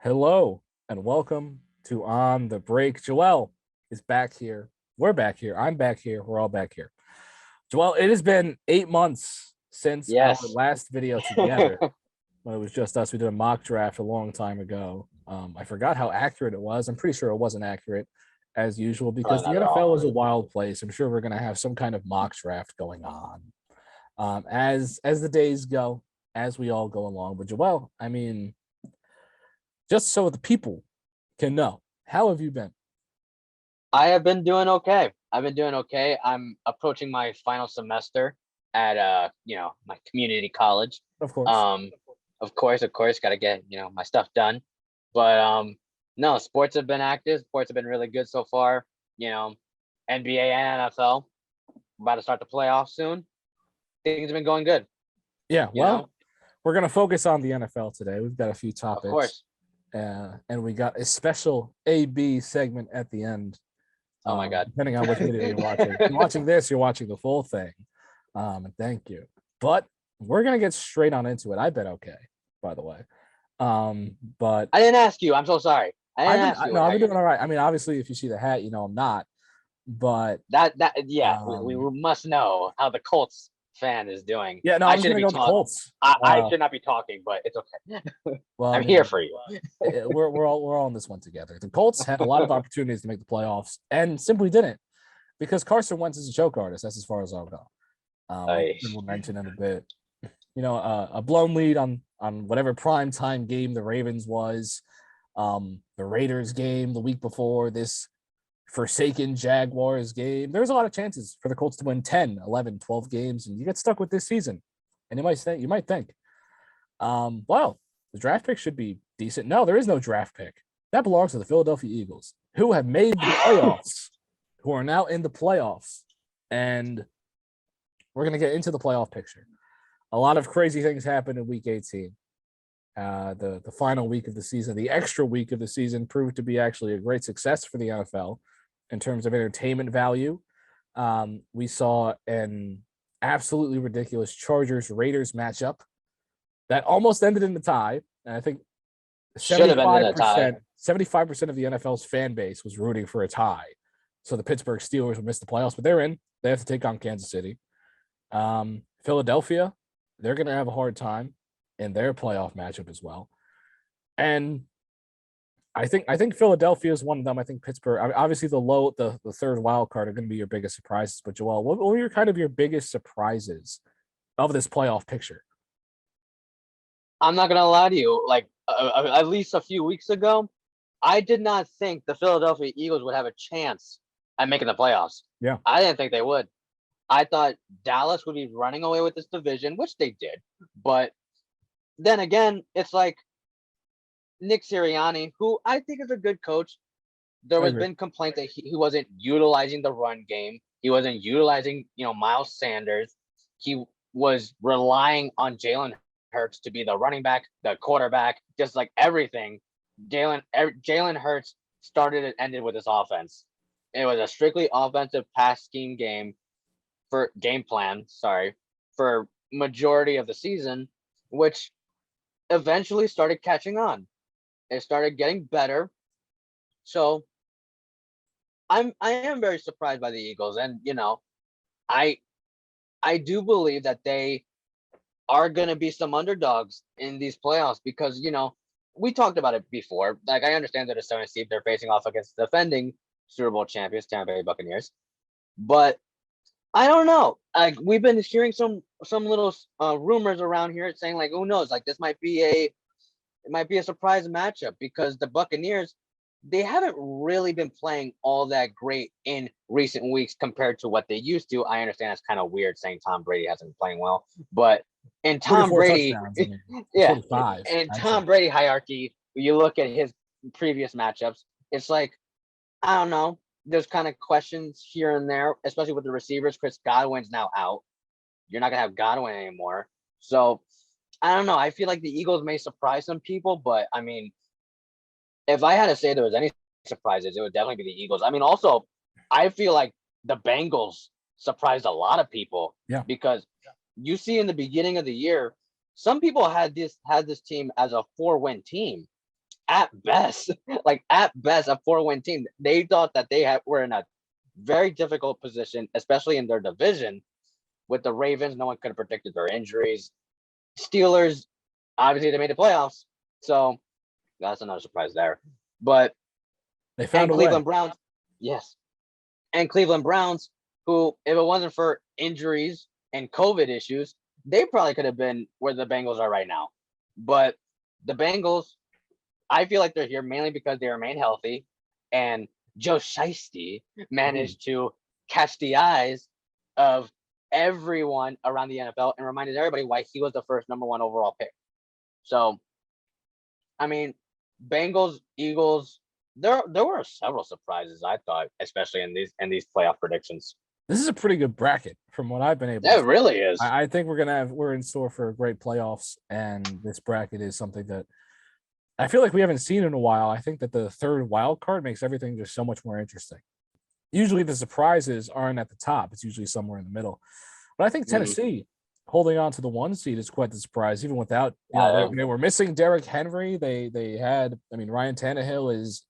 Hello and welcome to On the Break. Joel is back here. We're back here. I'm back here. We're all back here. Joel, it has been 8 months since our Yes. last video together. When it was just us. We did a mock draft a long time ago. I forgot how accurate it was. I'm pretty sure it wasn't accurate as usual because the Probably not at NFL all. is a wild place. I'm sure we're going to have some kind of mock draft going on as the days go, as we all go along. But Joel, I mean, just so the people can know, how have you been? I have been doing okay. I'm approaching my final semester at my community college. Of course. Um of course, gotta get, my stuff done. But no, sports have been active. Sports have been really good so far. NBA and NFL. About to start the playoffs soon. Things have been going good. Yeah, well, we're going to focus on the NFL today. We've got a few topics. Of course. And we got a special A-B segment at the end. Oh my God. Depending on which video you're watching. If you're watching this, you're watching the full thing. And thank you. But we're going to get straight on into it. I've been okay, by the way. But I didn't ask you. I'm so sorry. I've been doing all right. I mean, obviously, if you see the hat, I'm not. But we must know how the Colts fan is doing. Yeah, no, I'm going to go with the Colts. I should not be talking, but it's okay. Well, I'm here for you. We're all on this one together. The Colts had a lot of opportunities to make the playoffs and simply didn't because Carson Wentz is a choke artist. That's as far as I'll go. We'll mention in a bit. A blown lead on whatever prime time game the Ravens was, the Raiders game the week before, this forsaken Jaguars game. There's a lot of chances for the Colts to win 10, 11, 12 games, and you get stuck with this season. And you might think, well, the draft pick should be decent. No, there is no draft pick. That belongs to the Philadelphia Eagles, who have made the playoffs, who are now in the playoffs. And we're going to get into the playoff picture. A lot of crazy things happened in week 18. The final week of the season, the extra week of the season proved to be actually a great success for the NFL in terms of entertainment value. We saw an absolutely ridiculous Chargers-Raiders matchup that almost ended in a tie. And I think 75% of the NFL's fan base was rooting for a tie. So the Pittsburgh Steelers would miss the playoffs, but they're in. They have to take on Kansas City. Philadelphia, they're going to have a hard time in their playoff matchup as well. And I think Philadelphia is one of them. I think Pittsburgh, obviously the third wild card are going to be your biggest surprises. But Joel, what were your biggest surprises of this playoff picture? I'm not going to lie to you. Like at least a few weeks ago, I did not think the Philadelphia Eagles would have a chance at making the playoffs. Yeah. I didn't think they would. I thought Dallas would be running away with this division, which they did. But then again, it's like Nick Sirianni, who I think is a good coach. There has been complaints that he wasn't utilizing the run game. He wasn't utilizing, Miles Sanders. He was relying on Jalen Hurts to be the running back, the quarterback, just like everything. Jalen Hurts started and ended with this offense. It was a strictly offensive pass scheme game plan for majority of the season, which eventually started catching on. It started getting better. So I am very surprised by the Eagles. And, I do believe that they are going to be some underdogs in these playoffs because, we talked about it before. Like, I understand that a 7th seed, they're facing off against the defending Super Bowl champions, Tampa Bay Buccaneers. But I don't know. Like, we've been hearing some little rumors around here saying, like, who knows? Like, this might be a surprise matchup because the Buccaneers, they haven't really been playing all that great in recent weeks compared to what they used to. I understand it's kind of weird saying Tom Brady hasn't been playing well, but in Tom Brady, Tom Brady hierarchy, you look at his previous matchups, it's like, I don't know. There's kind of questions here and there, especially with the receivers. Chris Godwin's now out. You're not going to have Godwin anymore. So, I don't know. I feel like the Eagles may surprise some people, but, I mean, if I had to say there was any surprises, it would definitely be the Eagles. I mean, also, I feel like the Bengals surprised a lot of people. Yeah. Because you see in the beginning of the year, some people had this team as a 4-win team. at best, like at best, a 4-win team. They thought that were in a very difficult position, especially in their division with the Ravens. No one could have predicted their injuries. Steelers, obviously, they made the playoffs, so that's another surprise there. But they found Cleveland Browns, yes, and Cleveland Browns, who, if it wasn't for injuries and COVID issues, they probably could have been where the Bengals are right now. But the Bengals, I feel like they're here mainly because they remain healthy, and Joe Shiesty managed to catch the eyes of everyone around the NFL and reminded everybody why he was the first number 1 overall pick. So, I mean, Bengals, Eagles, there were several surprises, I thought, especially in these playoff predictions. This is a pretty good bracket from what I've been able to see. It really is. I think we're in store for great playoffs, and this bracket is something that I feel like we haven't seen in a while. I think that the third wild card makes everything just so much more interesting. Usually the surprises aren't at the top. It's usually somewhere in the middle. But I think Tennessee holding on to the 1 seed is quite the surprise, even without, they were missing Derrick Henry. They had, Ryan Tannehill is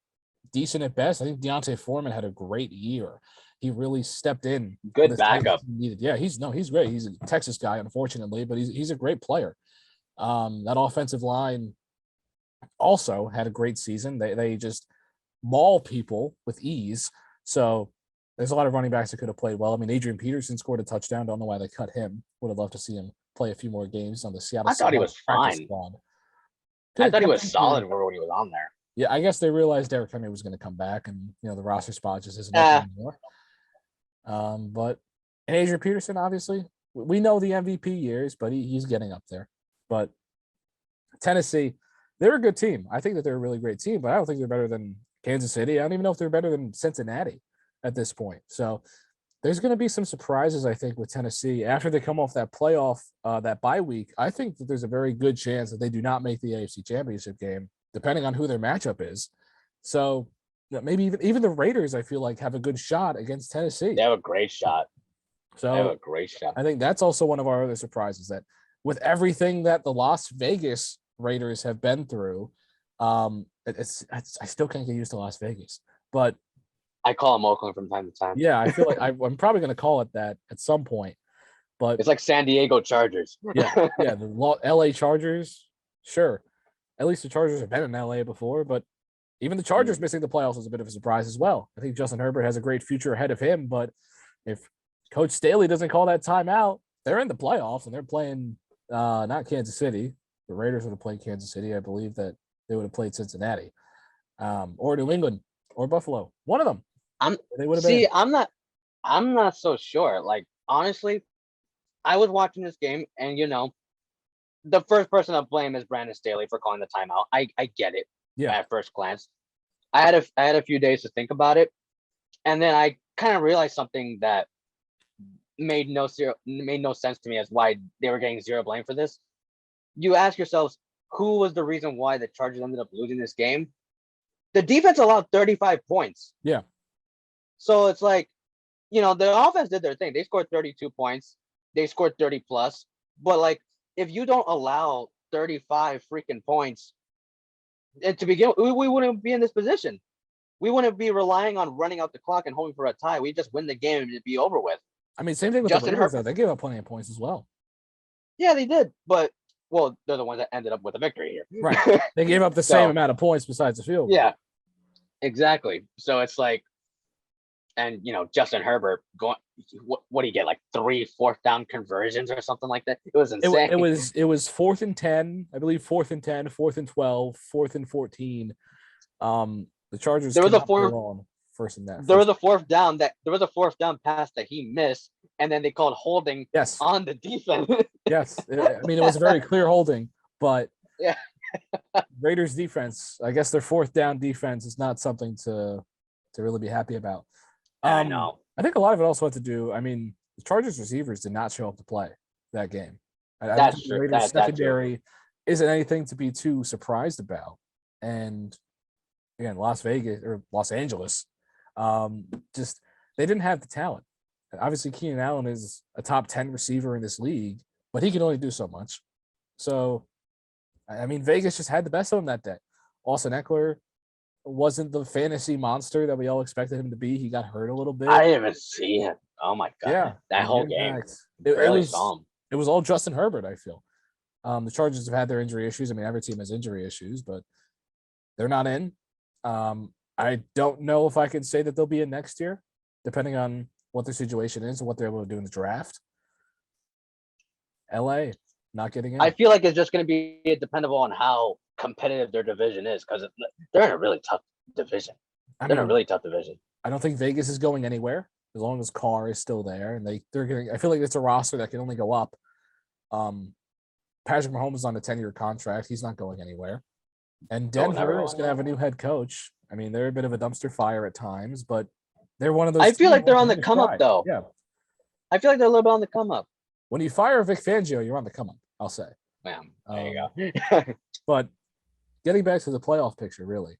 decent at best. I think Deontay Foreman had a great year. He really stepped in. Good backup. Yeah, he's great. He's a Texas guy, unfortunately, but he's a great player. That offensive line also had a great season. They just maul people with ease. So there's a lot of running backs that could have played well. Adrian Peterson scored a touchdown. Don't know why they cut him. Would have loved to see him play a few more games on the Seattle. I thought he was fine. I thought he was solid when he was on there. Yeah, I guess they realized Derrick Henry was going to come back, and the roster spot just isn't up anymore. But Adrian Peterson, obviously, we know the MVP years, but he's getting up there. But Tennessee, they're a good team. I think that they're a really great team, but I don't think they're better than Kansas City. I don't even know if they're better than Cincinnati at this point. So there's going to be some surprises, I think, with Tennessee after they come off that playoff, that bye week. I think that there's a very good chance that they do not make the AFC Championship game, depending on who their matchup is. So maybe even the Raiders, I feel like, have a good shot against Tennessee. They have a great shot. I think that's also one of our other surprises, that with everything that the Las Vegas Raiders have been through, I still can't get used to Las Vegas, but I call them Oakland from time to time. Yeah, I feel like I'm probably going to call it that at some point, but it's like San Diego Chargers. yeah, the LA Chargers. Sure, at least the Chargers have been in LA before, but even the Chargers missing the playoffs was a bit of a surprise as well. I think Justin Herbert has a great future ahead of him, but if Coach Staley doesn't call that timeout, they're in the playoffs and they're playing not Kansas City. The Raiders would have played Kansas City. I believe that they would have played Cincinnati, or New England, or Buffalo. One of them. I'm not so sure. Like, honestly, I was watching this game, and the first person to blame is Brandon Staley for calling the timeout. I get it. Yeah. At first glance, I had a few days to think about it, and then I kind of realized something that made no sense to me as why they were getting zero blame for this. You ask yourselves, who was the reason why the Chargers ended up losing this game? The defense allowed 35 points. Yeah. So it's like, the offense did their thing. They scored 32 points. They scored 30 plus. But like, if you don't allow 35 freaking points, and to begin with, we wouldn't be in this position. We wouldn't be relying on running out the clock and hoping for a tie. We just win the game and it'd be over with. Same thing with Justin Herbert. They gave up plenty of points as well. Yeah, they did. But, they're the ones that ended up with a victory here. Right. They gave up the same amount of points besides the field goal. Yeah, exactly. So it's like, and Justin Herbert going, what do you get, like 3 fourth down conversions or something like that? It was insane. It was 4th and 10, I believe. 4th and 10, 4th and 12, 4th and 14. The Chargers. There was a fourth down pass that he missed, and then they called holding. Yes. On the defense. Yes, it was a very clear holding, but yeah. Raiders defense, I guess their 4th down defense is not something to really be happy about. I know. I think a lot of it also had to do. The Chargers receivers did not show up to play that game. That's true. The Raiders secondary isn't anything to be too surprised about. And again, Las Vegas or Los Angeles, just they didn't have the talent. Obviously, Keenan Allen is a top 10 receiver in this league, but he can only do so much. So, Vegas just had the best of them that day. Austin Eckler wasn't the fantasy monster that we all expected him to be. He got hurt a little bit. I didn't even see him. Oh my god! Yeah, that whole game. It was all Justin Herbert. I feel the Chargers have had their injury issues. I mean, every team has injury issues, but they're not in. I don't know if I can say that they'll be in next year, depending on what their situation is and what they're able to do in the draft. LA not getting in. I feel like it's just going to be dependable on how competitive their division is, because they're in a really tough division. I don't think Vegas is going anywhere as long as Carr is still there, and they're getting. I feel like it's a roster that can only go up. Patrick Mahomes is on a 10-year contract; he's not going anywhere. And Denver is going to have a new head coach. I mean, they're a bit of a dumpster fire at times, but they're one of those. I feel like they're on the come up, though. Yeah, I feel like they're a little bit on the come up. When you fire Vic Fangio, you're on the come up. I'll say. Man, there you go. But getting back to the playoff picture, really,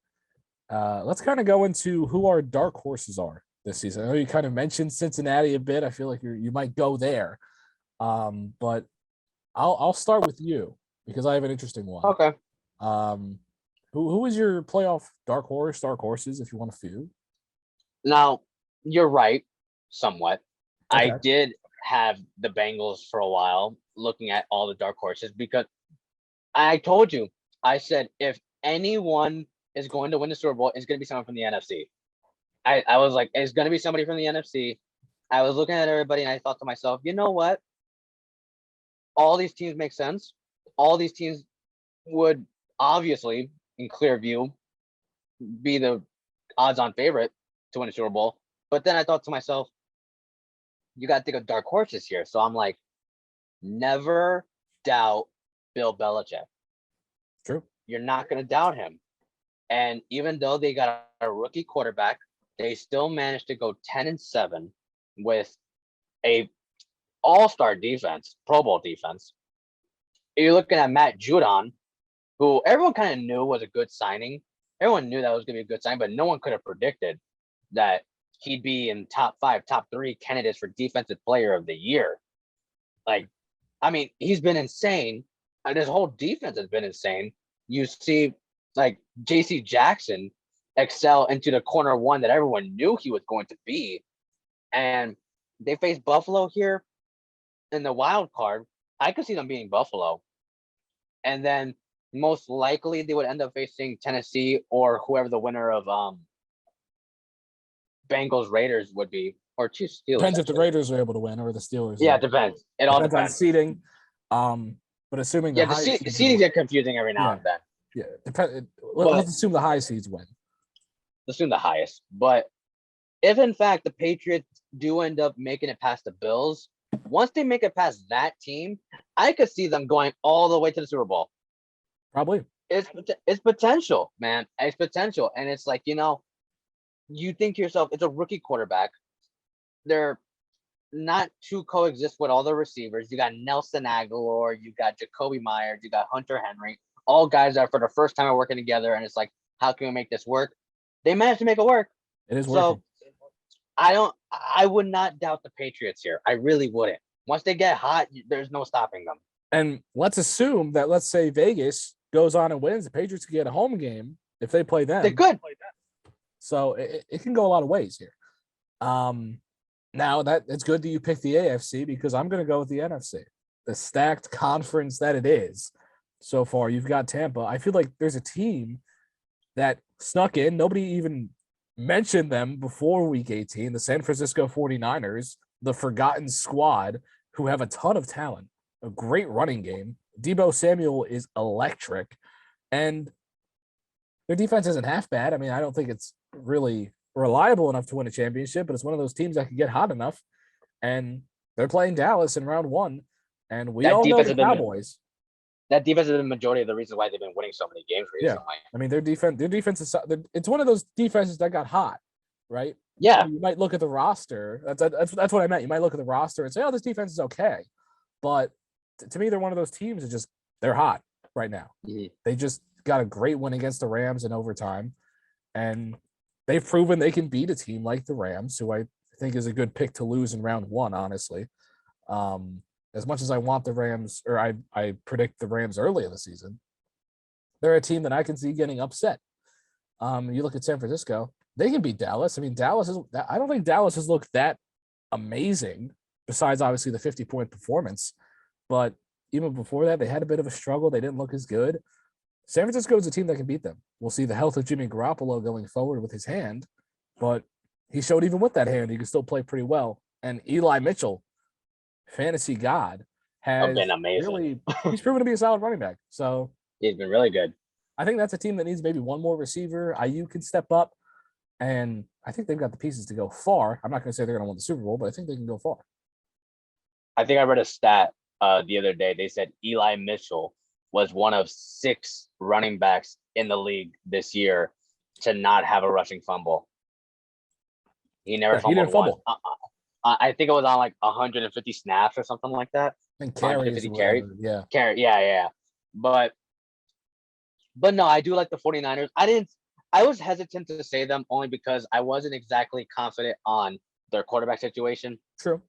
let's kind of go into who our dark horses are this season. I know you kind of mentioned Cincinnati a bit. I feel like you might go there, but I'll start with you because I have an interesting one. Okay. Who is your playoff dark horses, if you want a few? Now, you're right, somewhat. Okay. I did have the Bengals for a while, looking at all the dark horses, because I told you, I said, if anyone is going to win the Super Bowl, it's going to be someone from the NFC. I was like, it's going to be somebody from the NFC. I was looking at everybody, and I thought to myself, you know what? All these teams make sense. All these teams would obviously, in clear view, be the odds-on favorite to win a Super Bowl. But then I thought to myself, you got to think of dark horses here. So I'm like, never doubt Bill Belichick. True. You're not going to doubt him. And even though they got a rookie quarterback, they still managed to go 10-7 with a all-star defense, Pro Bowl defense. You're looking at Matt Judon, who everyone kind of knew was a good signing. Everyone knew that was going to be a good sign, but no one could have predicted that he'd be in top 5, top 3 candidates for Defensive Player of the Year. Like, I mean, he's been insane. This whole defense has been insane. You see, like, J.C. Jackson excel into the corner one that everyone knew he was going to be. And they face Buffalo here in the wild card. I could see them beating Buffalo. And then most likely they would end up facing Tennessee or whoever the winner of Bengals Raiders would be, or Chiefs Steelers. Depends if the Raiders are able to win or the Steelers. Yeah, it depends. It all depends on seeding. But assuming the seeding get confusing every now and then. Yeah, let's assume the high seeds win. Assume the highest. But if in fact the Patriots do end up making it past the Bills, once they make it past that team, I could see them going all the way to the Super Bowl. Probably. It's potential, man. It's potential. And it's like, you think to yourself, it's a rookie quarterback. They're not to coexist with all the receivers. You got Nelson Aguilar, you got Jacoby Myers, you got Hunter Henry, all guys that for the first time are working together. And it's like, how can we make this work? They managed to make it work. It is working. So I would not doubt the Patriots here. I really wouldn't. Once they get hot, there's no stopping them. And let's assume that, let's say Vegas goes on and wins, the Patriots can get a home game if they play them. They could. So it can go a lot of ways here. Now that it's good that you picked the AFC because I'm going to go with the NFC, the stacked conference that it is so far. You've got Tampa. I feel like there's a team that snuck in. Nobody even mentioned them before week 18, the San Francisco 49ers, the forgotten squad who have a ton of talent, a great running game. Deebo Samuel is electric, and their defense isn't half bad. I mean, I don't think it's really reliable enough to win a championship, but it's one of those teams that can get hot enough, and they're playing Dallas in round 1, and we all know the Cowboys. That defense is the majority of the reason why they've been winning so many games recently. Yeah. I mean, their defense is it's one of those defenses that got hot, right? Yeah. You might look at the roster. That's what I meant. You might look at the roster and say, "Oh, this defense is okay," but to me, they're one of those teams that they're hot right now. Mm-hmm. They just got a great win against the Rams in overtime, and they've proven they can beat a team like the Rams, who I think is a good pick to lose in round 1, honestly. As much as I want the Rams, or I predict the Rams early in the season, They're a team that I can see getting upset. You look at San Francisco, they can beat Dallas. I mean, I don't think Dallas has looked that amazing, besides obviously the 50-point performance. But even before that, they had a bit of a struggle. They didn't look as good. San Francisco is a team that can beat them. We'll see the health of Jimmy Garoppolo going forward with his hand, but he showed even with that hand, he can still play pretty well. And Eli Mitchell, fantasy god, Have has been amazing. he's proven to be a solid running back. So He's been really good. I think that's a team that needs maybe one more receiver. IU can step up, and I think they've got the pieces to go far. I'm not going to say they're going to win the Super Bowl, but I think they can go far. I think I read a stat the other day. They said Eli Mitchell was one of 6 running backs in the league this year to not have a rushing fumble. He never fumbled. He didn't fumble. I think it was on like 150 snaps or something like that. And carries. Yeah. Yeah. But no, I do like the 49ers. I was hesitant to say them only because I wasn't exactly confident on their quarterback situation. True.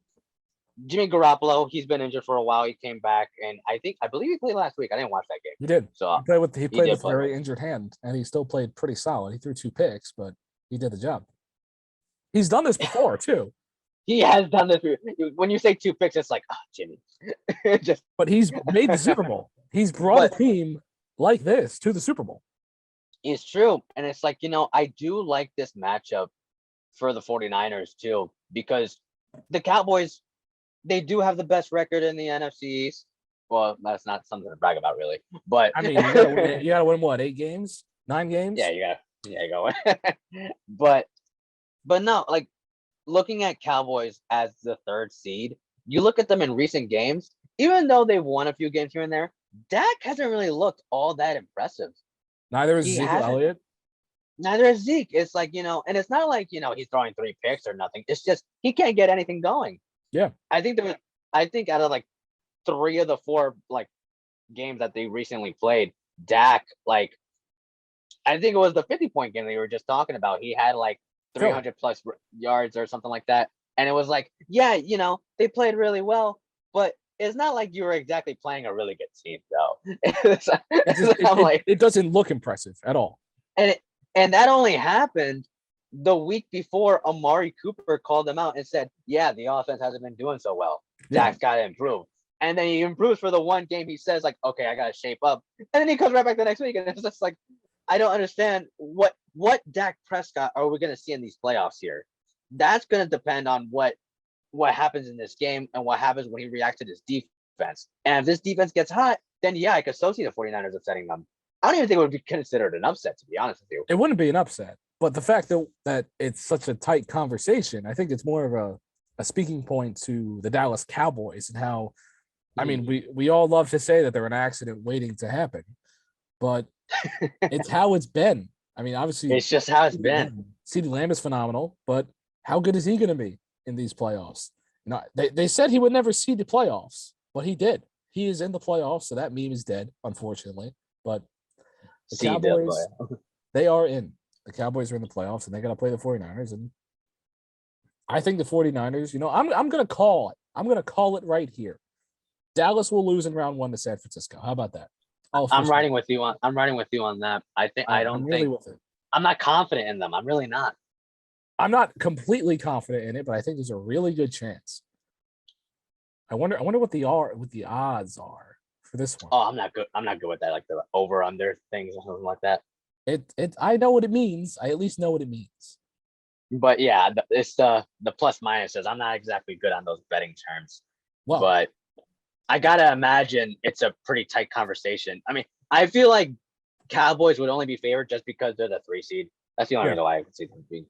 Jimmy Garoppolo, he's been injured for a while. He came back, and I believe he played last week. I didn't watch that game. He did. So he played with a very injured hand, and he still played pretty solid. He threw 2 picks, but he did the job. He's done this before too. He has done this. When you say 2 picks, it's like, oh, Jimmy. But he's made the Super Bowl. He's brought a team like this to the Super Bowl. It's true, and it's like, I do like this matchup for the 49ers too, because the Cowboys, they do have the best record in the NFC East. Well, that's not something to brag about, really. But I mean, you gotta win what, 8 games, 9 games? Yeah, you gotta win. but no, like looking at Cowboys as the 3rd seed, you look at them in recent games. Even though they've won a few games here and there, Dak hasn't really looked all that impressive. Neither is Zeke Elliott. Neither is Zeke. It's like, and it's not like, he's throwing 3 picks or nothing. It's just he can't get anything going. Yeah. I think out of like 3 of the 4 like games that they recently played, Dak, like, I think it was the 50-point game that you were just talking about. He had like 300 plus yards or something like that. And it was like, yeah, they played really well, but it's not like you were exactly playing a really good team, though. It doesn't look impressive at all. And that only happened the week before Amari Cooper called them out and said, yeah, the offense hasn't been doing so well. Dak's got to improve. And then he improves for the one game. He says, like, okay, I got to shape up. And then he comes right back the next week. And it's just like, I don't understand what Dak Prescott are we going to see in these playoffs here. That's going to depend on what happens in this game and what happens when he reacts to this defense. And if this defense gets hot, then yeah, I could so see the 49ers upsetting them. I don't even think it would be considered an upset, to be honest with you. It wouldn't be an upset. But the fact that it's such a tight conversation, I think it's more of a speaking point to the Dallas Cowboys and how, I mean, we all love to say that they're an accident waiting to happen, but it's how it's been. I mean, obviously, it's just how it's been. CeeDee Lamb is phenomenal, but how good is he going to be in these playoffs? They said he would never see the playoffs, but he did. He is in the playoffs, so that meme is dead, unfortunately. But the Cowboys, they are in. The Cowboys are in the playoffs, and they got to play the 49ers. And I think the 49ers, I'm going to call it. I'm going to call it right here. Dallas will lose in round 1 to San Francisco. How about that? I'm riding with you on that. I'm not confident in them. I'm really not. I'm not completely confident in it, but I think there's a really good chance. I wonder what the odds are for this one. Oh, I'm not good with that, like the over under things or something like that. I know what it means. I at least know what it means. But yeah, it's the plus minuses. I'm not exactly good on those betting terms. Well, but I gotta imagine it's a pretty tight conversation. I mean, I feel like Cowboys would only be favored just because they're the 3 seed. That's the only reason why I could see them being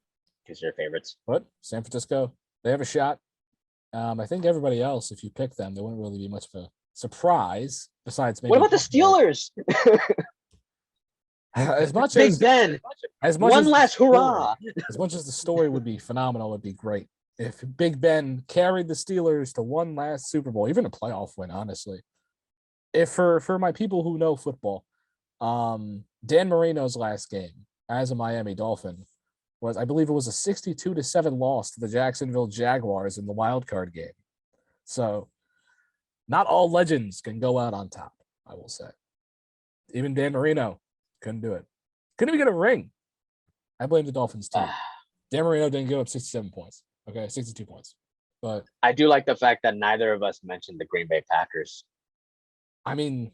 considered favorites. But San Francisco, they have a shot. I think everybody else, if you pick them, there wouldn't really be much of a surprise. Besides, maybe what about the Steelers? As much Big as Ben, as much one as last hurrah. As much as the story would be phenomenal, it'd be great if Big Ben carried the Steelers to one last Super Bowl, even a playoff win. Honestly, if for my people who know football, Dan Marino's last game as a Miami Dolphin was, I believe, it was a 62-7 loss to the Jacksonville Jaguars in the wild card game. So, not all legends can go out on top. I will say, even Dan Marino Couldn't do it. Couldn't even get a ring. I blame the Dolphins team. Dan Marino didn't give up 67 points. Okay, 62 points. But I do like the fact that neither of us mentioned the Green Bay Packers. I mean,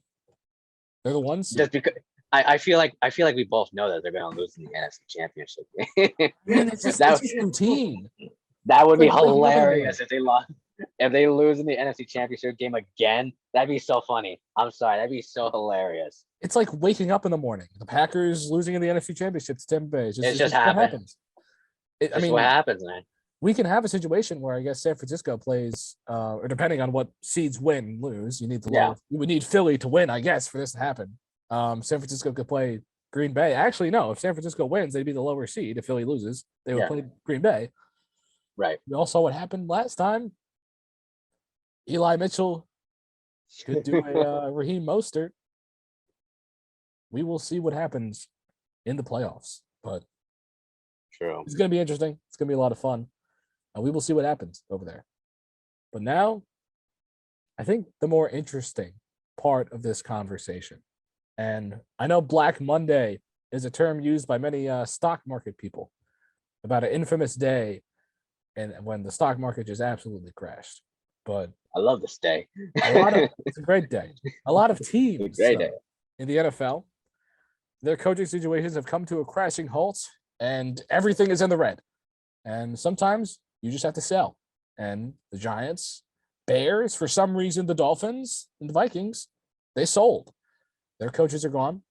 they're the ones. Just because I feel like we both know that they're going to lose in the NFC Championship game. Man, it's just routine. That would be hilarious if they lost. If they lose in the NFC Championship game again, that'd be so funny. I'm sorry, that'd be so hilarious. It's like waking up in the morning. The Packers losing in the NFC Championship to Tampa Bay. It just happens. I mean, what happens, man. We can have a situation where I guess San Francisco plays, or depending on what seeds win and lose, you would need Philly to win, I guess, for this to happen. San Francisco could play Green Bay. Actually, no. If San Francisco wins, they'd be the lower seed. If Philly loses, they would play Green Bay. Right. We all saw what happened last time. Eli Mitchell could do a Raheem Mostert. We will see what happens in the playoffs, but true. It's going to be interesting. It's going to be a lot of fun, and we will see what happens over there. But now, I think the more interesting part of this conversation, and I know Black Monday is a term used by many stock market people about an infamous day and when the stock market just absolutely crashed. But I love this day. It's a great day. A lot of teams in the NFL, their coaching situations have come to a crashing halt, and everything is in the red. And sometimes you just have to sell. And the Giants, Bears, for some reason, the Dolphins and the Vikings, they sold. Their coaches are gone.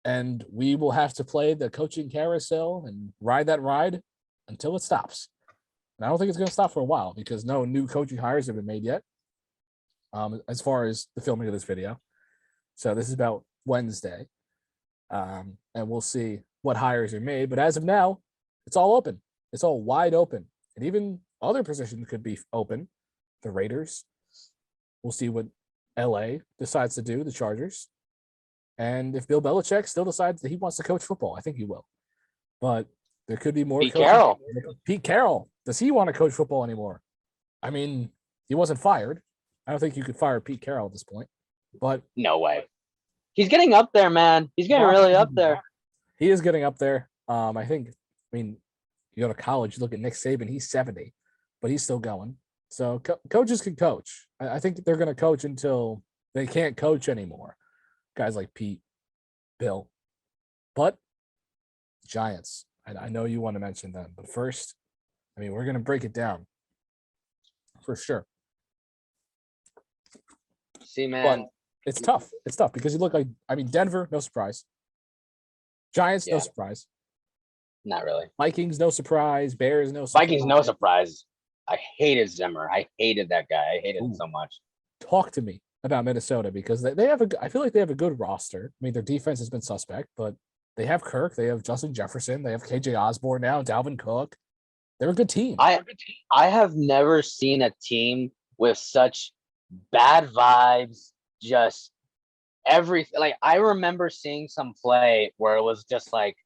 And we will have to play the coaching carousel and ride that ride until it stops. And I don't think it's going to stop for a while because no new coaching hires have been made yet, as far as the filming of this video. So this is about Wednesday. And we'll see what hires are made. But as of now, it's all open. It's all wide open. And even other positions could be open. The Raiders. We'll see what LA decides to do, the Chargers. And if Bill Belichick still decides that he wants to coach football, I think he will. But there could be more. Pete Carroll. Does he want to coach football anymore? I mean, he wasn't fired. I don't think you could fire Pete Carroll at this point. But no way. He's getting up there, man. He's getting really up there. He is getting up there. I mean, you go to college, you look at Nick Saban, he's 70, but he's still going. So coaches can coach. I think they're going to coach until they can't coach anymore. Guys like Pete, Bill. But Giants, I know you want to mention them, but first, I mean, we're going to break it down for sure. See, man. But it's tough. It's tough because you look like, I mean, Denver, no surprise. Giants, no surprise. Not really. Vikings, no surprise. Bears, no surprise. Vikings, no surprise. I hated Zimmer. I hated that guy. I hated him so much. Talk to me about Minnesota because they have I feel like they have a good roster. I mean, their defense has been suspect, but they have Kirk. They have Justin Jefferson. They have KJ Osborne now, Dalvin Cook. They're a good team. I have never seen a team with such bad vibes, just everything. Like, I remember seeing some play where it was just like,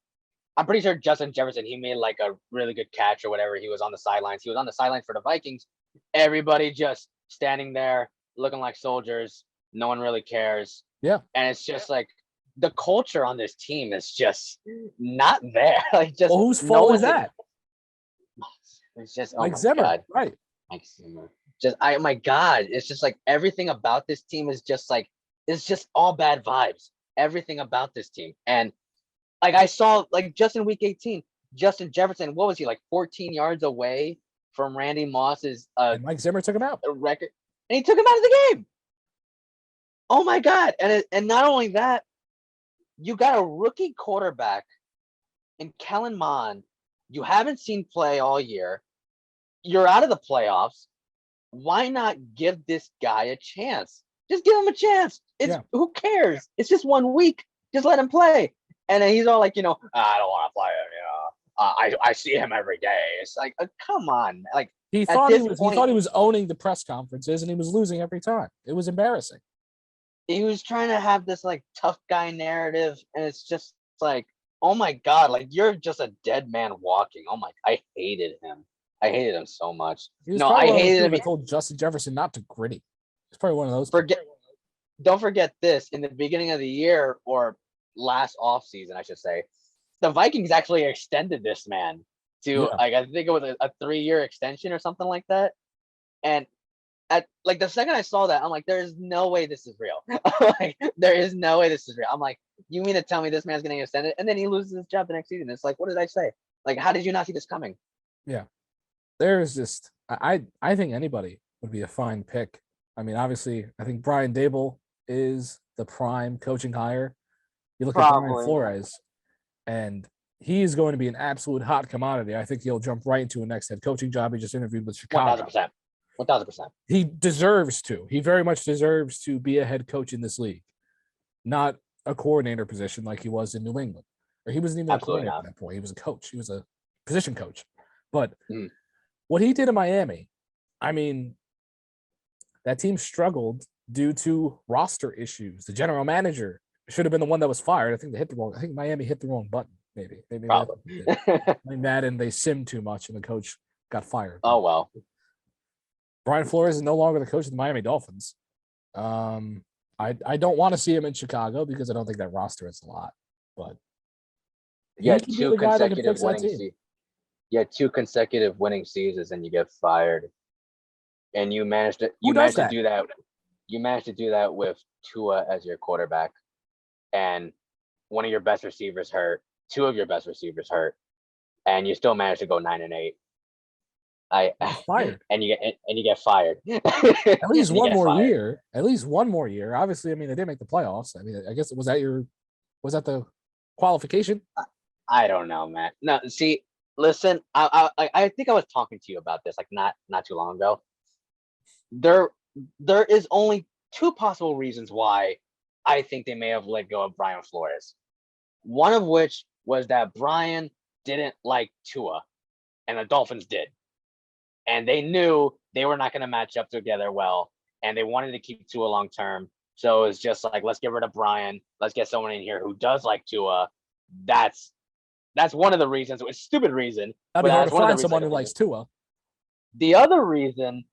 I'm pretty sure Justin Jefferson, he made like a really good catch or whatever. He was on the sidelines. He was on the sidelines for the Vikings. Everybody just standing there looking like soldiers. No one really cares. Yeah. And it's just like the culture on this team is just not there. Like, just whose fault is that? It's just Mike Zimmer, God. right? Mike Zimmer. Oh my God. It's just like everything about this team is just like, it's just all bad vibes. Everything about this team. And like I saw, like just in week 18, Justin Jefferson, what was he, like 14 yards away from Randy Moss's and Mike Zimmer took him out. Record, and he took him out of the game. Oh my God. And not only that, you got a rookie quarterback in Kellen Mond you haven't seen play all year. You're out of the playoffs. Why not give this guy a chance? Just give him a chance. Who cares? It's just 1 week. Just let him play. And then he's all like, I don't want to play him. I see him every day. It's like, come on. Like, he thought he was owning the press conferences and he was losing every time. It was embarrassing. He was trying to have this like tough guy narrative, and it's just like, oh my God, like you're just a dead man walking. Oh my, I hated him. I hated him so much. I hated him. I told Justin Jefferson not to gritty. It's probably one of those. Don't forget this. In the beginning of the year, or last offseason, I should say, the Vikings actually extended this man to like I think it was a 3-year extension or something like that. And at like the second I saw that, I'm like, there is no way this is real. Like, there is no way this is real. I'm like, you mean to tell me this man's getting extended? And then he loses his job the next season. It's like, what did I say? Like, how did you not see this coming? Yeah. There's just I think anybody would be a fine pick. I mean, obviously, I think Brian Dable is the prime coaching hire. You look at Brian Flores, and he is going to be an absolute hot commodity. I think he'll jump right into a next head coaching job. He just interviewed with Chicago. 1,000%. 1,000%. He deserves to. He very much deserves to be a head coach in this league, not a coordinator position like he was in New England. Or he wasn't even a coordinator at that point. He was a coach. He was a position coach. But what he did in Miami, I mean, that team struggled due to roster issues. The general manager should have been the one that was fired. I think Miami hit the wrong button. Maybe probably. Madden, they simmed too much, and the coach got fired. Oh well. Brian Flores is no longer the coach of the Miami Dolphins. I don't want to see him in Chicago because I don't think that roster is a lot. But yeah, 2 consecutive winning seasons. Yeah, 2 consecutive winning seasons, and you get fired. And you managed to do that. You managed to do that with Tua as your quarterback, and one of your best receivers hurt, 2 of your best receivers hurt, and you still managed to go 9-8. Fired, and you get fired. At least one more year. At least one more year. Obviously, I mean, they didn't make the playoffs. I mean, I guess was that the qualification? I don't know, man. No, see, listen, I think I was talking to you about this like not too long ago. There is only 2 possible reasons why I think they may have let go of Brian Flores. One of which was that Brian didn't like Tua, and the Dolphins did. And they knew they were not going to match up together well, and they wanted to keep Tua long term. So it's just like, let's get rid of Brian. Let's get someone in here who does like Tua. That's one of the reasons. It's a stupid reason. That'd be hard to find someone who likes Tua. The other reason,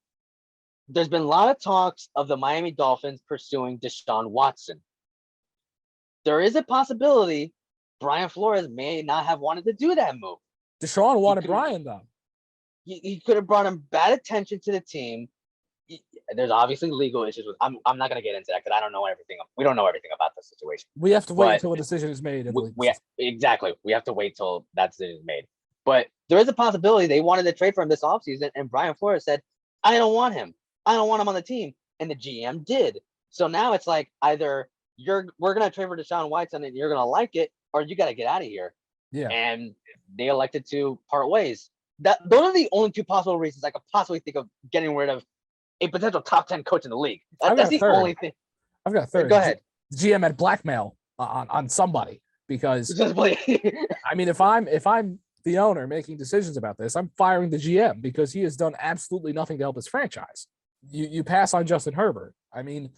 there's been a lot of talks of the Miami Dolphins pursuing Deshaun Watson. There is a possibility Brian Flores may not have wanted to do that move. Deshaun wanted Brian, though. He could have brought him bad attention to the team. There's obviously legal issues with. I'm not going to get into that because I don't know everything. We don't know everything about the situation. We have to wait until a decision is made. Exactly. We have to wait till that decision is made. But there is a possibility they wanted to trade for him this offseason, and Brian Flores said, I don't want him. I don't want him on the team. And the GM did. So now it's like either we're going to trade for Deshaun Watson and you're going to like it, or you got to get out of here. Yeah. And they elected to part ways. Those are the only 2 possible reasons I could possibly think of getting rid of a potential top 10 coach in the league. That's the only thing. I've got a third. Go ahead. GM had blackmail on somebody because I mean, if I'm the owner making decisions about this, I'm firing the GM because he has done absolutely nothing to help his franchise. You pass on Justin Herbert. I mean,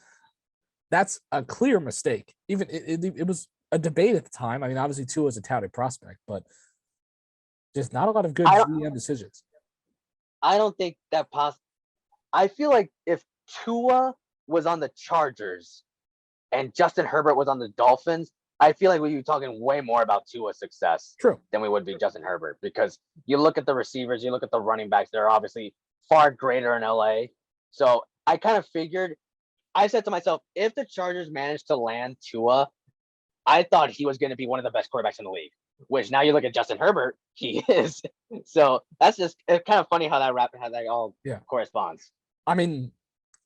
that's a clear mistake. Even it was a debate at the time. I mean, obviously Tua is a touted prospect, but there's not a lot of good GM decisions. I don't think that I feel like if Tua was on the Chargers and Justin Herbert was on the Dolphins, I feel like we'd be talking way more about Tua's success than we would be Justin Herbert, because you look at the receivers, you look at the running backs, they're obviously far greater in LA. So I kind of figured, I said to myself, if the Chargers managed to land Tua, I thought he was going to be one of the best quarterbacks in the league. Which now you look at Justin Herbert, he is. So that's just it's kind of funny how that all corresponds. I mean,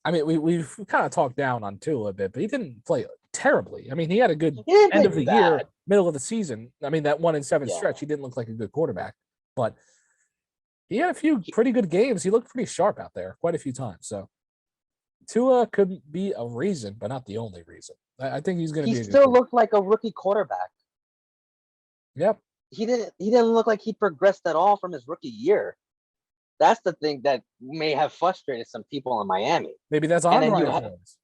we've kind of talked down on Tua a bit, but he didn't play terribly. I mean, he had a good end of the year, middle of the season. I mean, that 1-7 stretch, he didn't look like a good quarterback, but he had a few pretty good games. He looked pretty sharp out there quite a few times. So Tua could be a reason, but not the only reason. I think he's going to be. He still looked like a rookie quarterback. Yep. He didn't look like he progressed at all from his rookie year. That's the thing that may have frustrated some people in Miami. Maybe that's on Brian Flores.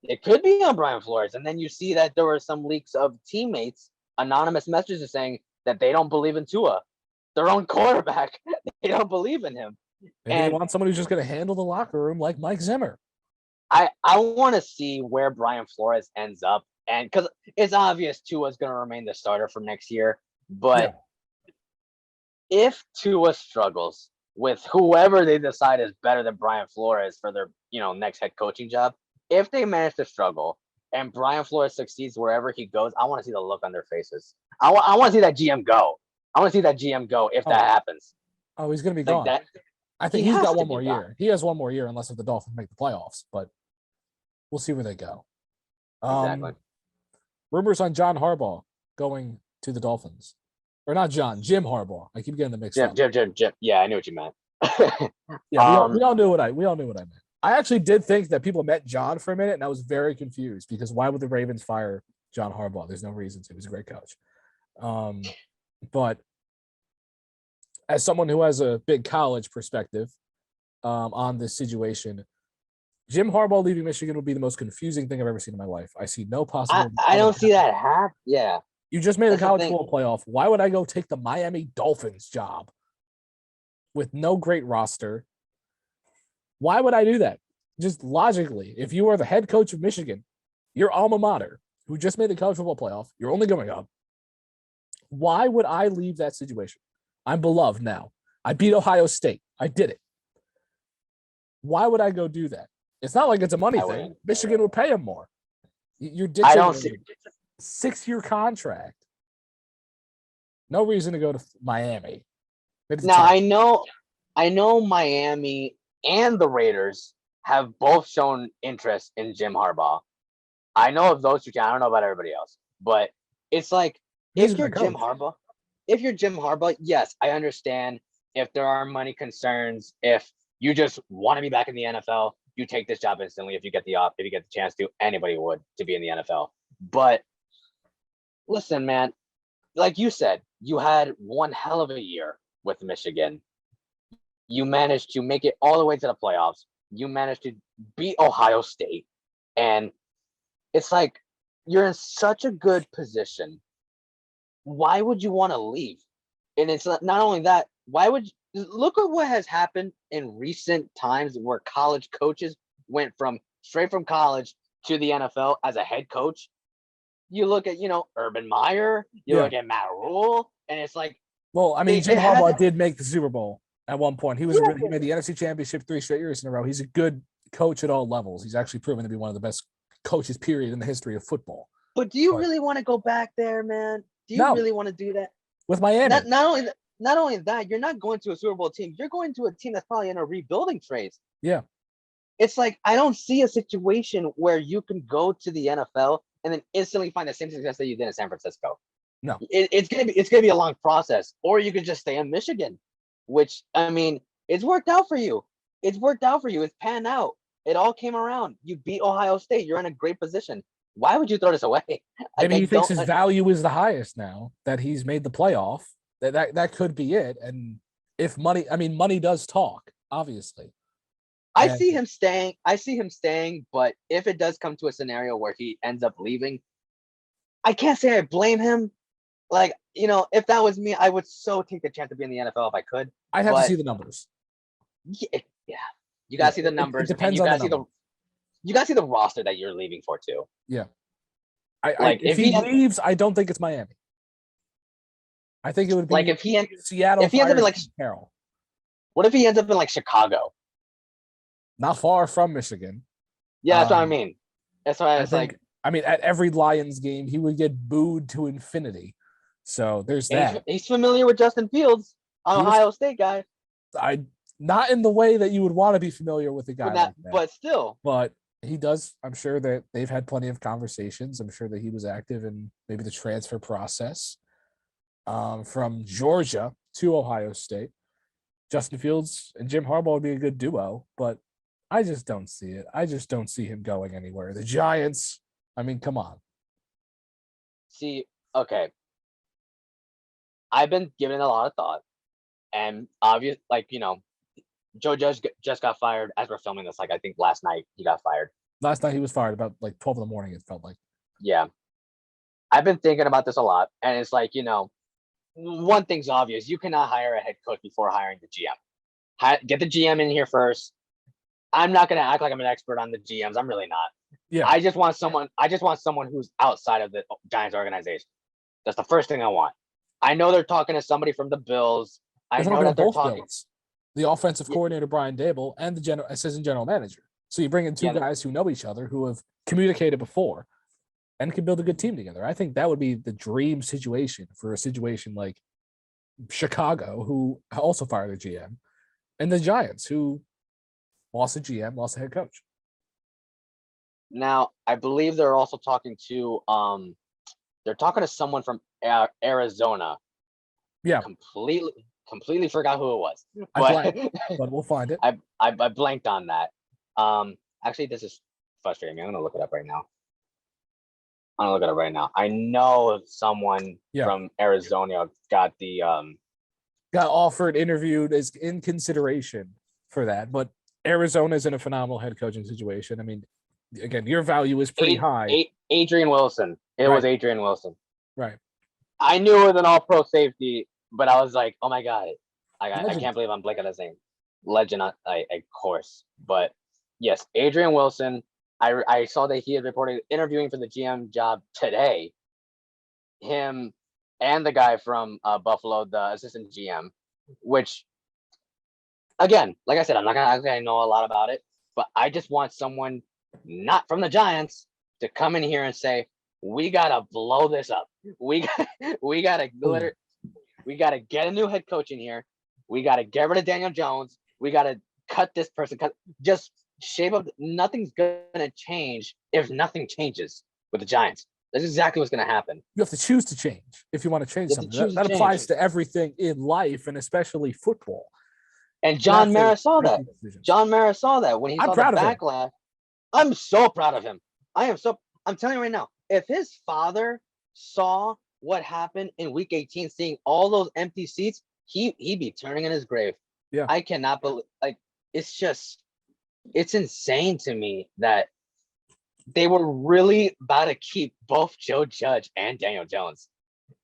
It could be on Brian Flores. And then you see that there were some leaks of teammates, anonymous messages saying that they don't believe in Tua. Their own quarterback, they don't believe in him. Maybe they want someone who's just going to handle the locker room like Mike Zimmer. I want to see where Brian Flores ends up And because it's obvious Tua's going to remain the starter for next year. But if Tua struggles with whoever they decide is better than Brian Flores for their, next head coaching job, if they manage to struggle and Brian Flores succeeds wherever he goes, I want to see the look on their faces. I want to see that GM go. I want to see that GM go if that happens. Oh, he's going to be gone. I think he's got one more year. He has one more year unless if the Dolphins make the playoffs, but we'll see where they go. Exactly. Rumors on John Harbaugh going to the Dolphins. Or not John, Jim Harbaugh. I keep getting the mix up. Jim. Yeah, I knew what you meant. Yeah, we all knew what I meant. I actually did think that people meant John for a minute, and I was very confused because why would the Ravens fire John Harbaugh? There's no reason to. He was a great coach. But as someone who has a big college perspective on this situation, Jim Harbaugh leaving Michigan would be the most confusing thing I've ever seen in my life. I see no possible. I don't see that happen. Yeah. You just made a college football playoff. Why would I go take the Miami Dolphins job with no great roster? Why would I do that? Just logically, if you are the head coach of Michigan, your alma mater, who just made the college football playoff, you're only going up. Why would I leave that situation? I'm beloved now. I beat Ohio State. I did it. Why would I go do that? It's not like it's a money thing. Michigan would pay him more. You're ditching a 6-year contract. No reason to go to Miami. Now, I know Miami and the Raiders have both shown interest in Jim Harbaugh. I know of those two. I don't know about everybody else, but it's like if you're Jim Harbaugh, yes, I understand if there are money concerns. If you just want to be back in the NFL, you take this job instantly. If you get the chance to, anybody would to be in the NFL. But listen, man, like you said, you had one hell of a year with Michigan. You managed to make it all the way to the playoffs. You managed to beat Ohio State. And it's like you're in such a good position. Why would you want to leave? And it's not only that, why would you look at what has happened in recent times where college coaches went straight from college to the NFL as a head coach? You look at, Urban Meyer, look at Matt Rule, and it's like, well, I mean, Jim Harbaugh did make the Super Bowl at one point. He made the NFC Championship 3 straight years in a row. He's a good coach at all levels. He's actually proven to be one of the best coaches, period, in the history of football. But do you really want to go back there, man? Do you really want to do that? With Miami. Not only that, you're not going to a Super Bowl team. You're going to a team that's probably in a rebuilding phase. Yeah. It's like I don't see a situation where you can go to the NFL and then instantly find the same success that you did in San Francisco. No. It's gonna be a long process. Or you could just stay in Michigan, which I mean, it's worked out for you. It's panned out. It all came around. You beat Ohio State. You're in a great position. Why would you throw this away? Maybe he thinks his value is the highest now that he's made the playoff. That could be it. And if money does talk, obviously. I see him staying, but if it does come to a scenario where he ends up leaving, I can't say I blame him. Like, if that was me, I would so take the chance to be in the NFL if I could. I'd have to see the numbers. Yeah. You gotta see the numbers. It depends on the numbers. You gotta see the roster that you're leaving for too. Yeah. If he leaves, I don't think it's Miami. I think it would be like if he Seattle. If he ends up in like Carroll. What if he ends up in like Chicago? Not far from Michigan. Yeah, that's what I mean. That's why at every Lions game, he would get booed to infinity. So there's that. He's familiar with Justin Fields, Ohio State guy. Not in the way that you would want to be familiar with a guy like that. But still. But he does. I'm sure that they've had plenty of conversations. I'm sure that he was active in maybe the transfer process from Georgia to Ohio State. Justin Fields and Jim Harbaugh would be a good duo, but I just don't see it. I just don't see him going anywhere. The Giants, I mean, come on. See, okay. I've been giving it a lot of thought. And obvious, Joe Judge just got fired as we're filming this. I think last night he got fired. Last night he was fired about 12 in the morning, it felt like. Yeah. I've been thinking about this a lot. And it's one thing's obvious. You cannot hire a head coach before hiring the GM. Get the GM in here first. I'm not going to act like I'm an expert on the GMs. I'm really not. Yeah. I just want someone who's outside of the Giants organization. That's the first thing I want. I know they're talking to somebody from the Bills. I know that they're talking Bills, the offensive coordinator Brian Dable and the assistant general manager. So you bring in two guys who know each other, who have communicated before, and can build a good team together. I think that would be the dream situation for a situation like Chicago, who also fired a GM, and the Giants, who lost a GM, lost a head coach. Now, I believe they're also talking to someone from Arizona. Yeah, completely forgot who it was, but we'll find it. I blanked on that. Actually, this is frustrating me. I'm gonna look it up right now. I know someone from Arizona got offered, interviewed, is in consideration for that, but Arizona is in a phenomenal head coaching situation. I mean, again, your value is pretty high. Adrian Wilson. It was Adrian Wilson. Right. I knew it was an all-pro safety, but I was like, oh my God. I can't believe I'm blanking on his name. Legend, of course. But yes, Adrian Wilson. I saw that he had reported interviewing for the GM job today. Him and the guy from Buffalo, the assistant GM, which, again, like I said, I'm not going to know a lot about it, but I just want someone not from the Giants to come in here and say, we got to blow this up. We got to get a new head coach in here. We got to get rid of Daniel Jones. We got to cut this person. Just shape up. Nothing's going to change if nothing changes with the Giants. That's exactly what's going to happen. You have to choose to change if you want to change something. That applies to everything in life, and especially football. And John Mara saw that. John Mara saw that when he saw the backlash. I'm so proud of him. I'm telling you right now, if his father saw what happened in week 18, seeing all those empty seats, he'd be turning in his grave. Yeah. I cannot believe, it's insane to me that they were really about to keep both Joe Judge and Daniel Jones.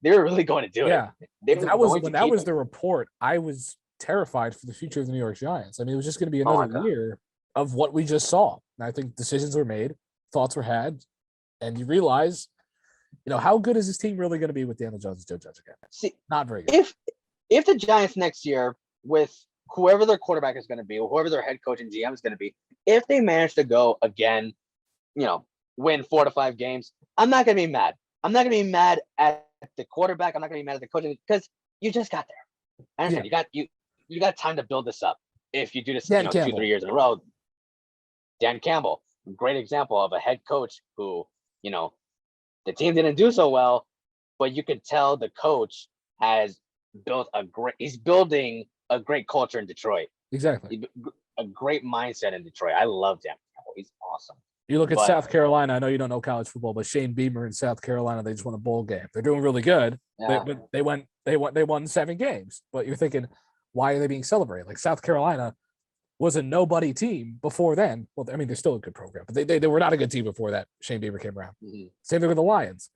They were really going to do it. When that was the report, I was terrified for the future of the New York Giants. I mean, it was just going to be another year of what we just saw. And I think decisions were made, thoughts were had, and you realize, how good is this team really going to be with Daniel Jones and Joe Judge again? See, not very good. If the Giants next year, with whoever their quarterback is going to be, whoever their head coach and GM is going to be, if they manage to go again, win 4 to 5 games, I'm not going to be mad. I'm not going to be mad at the quarterback. I'm not going to be mad at the coach because you just got there. I understand you got time to build this up. If you do this, 2-3 years in a row, Dan Campbell, great example of a head coach who, the team didn't do so well, but you could tell the coach has he's building a great culture in Detroit. Exactly. A great mindset in Detroit. I love Dan Campbell. He's awesome. You look at South Carolina. I know you don't know college football, but Shane Beamer in South Carolina, they just won a bowl game. They're doing really good. Yeah. They won 7 games. But you're thinking, why are they being celebrated? Like South Carolina was a nobody team before then. Well, I mean, they're still a good program, but they were not a good team before that Shane Beamer came around. Mm-hmm. Same thing with the Lions.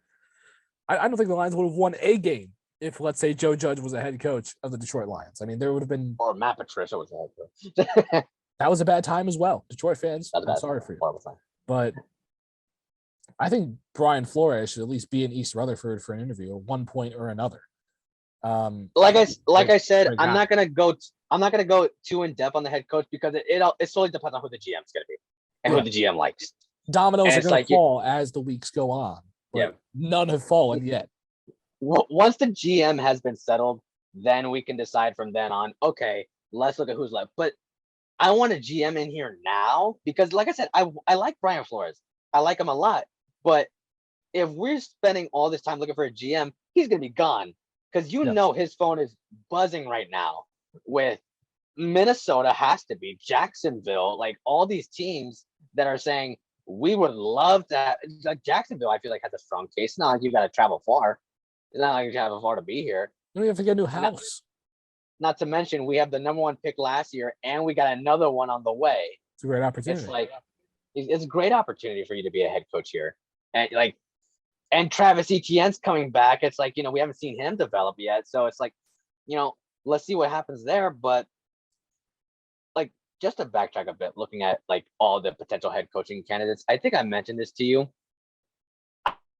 I don't think the Lions would have won a game if, let's say, Joe Judge was a head coach of the Detroit Lions. I mean, there would have been... Or Matt Patricia was a head coach. That was a bad time as well. Detroit fans, I'm sorry for you. But I think Brian Flores should at least be in East Rutherford for an interview at one point or another. Like I said, I'm not gonna go too in depth on the head coach because it solely depends on who the GM is gonna be and who the GM likes. Dominoes are gonna fall as the weeks go on. But none have fallen yet. Once the GM has been settled, then we can decide from then on. Okay, let's look at who's left. But I want a GM in here now because, like I said, I like Brian Flores. I like him a lot. But if we're spending all this time looking for a GM, he's gonna be gone. Because his phone is buzzing right now with Minnesota has to be, Jacksonville, like all these teams that are saying, we would love that. Like Jacksonville, I feel like has a strong case. It's not like you got to travel far. It's not like you travel far to be here. You don't have to get a new house. Not to mention, we have the number 1 pick last year, and we got another one on the way. It's a great opportunity. It's a great opportunity for you to be a head coach here. And Travis Etienne's coming back. It's like, we haven't seen him develop yet. So it's like, let's see what happens there. But just to backtrack a bit, looking at like all the potential head coaching candidates, I think I mentioned this to you.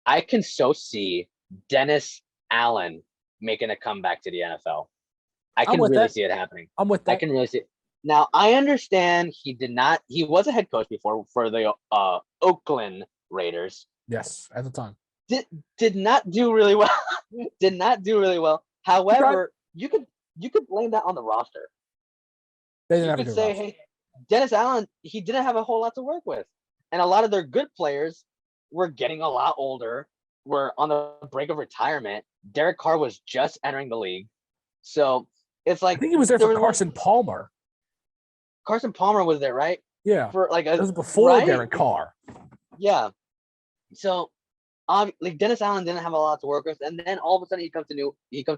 I can so see Dennis Allen making a comeback to the NFL. I can really see it happening. I'm with that. I can really see it. Now, I understand he was a head coach before for the Oakland Raiders. Yes, at the time. Did not do really well. Did not do really well. However, you could blame that on the roster. They didn't have a good roster. Hey, Dennis Allen, he didn't have a whole lot to work with. And a lot of their good players were getting a lot older, were on the brink of retirement. Derek Carr was just entering the league. So it's like I think he was there for Carson Palmer. Carson Palmer was there, right? Yeah. For like it was before Derek Carr. Yeah. So like Dennis Allen didn't have a lot to work with, and then all of a sudden he comes to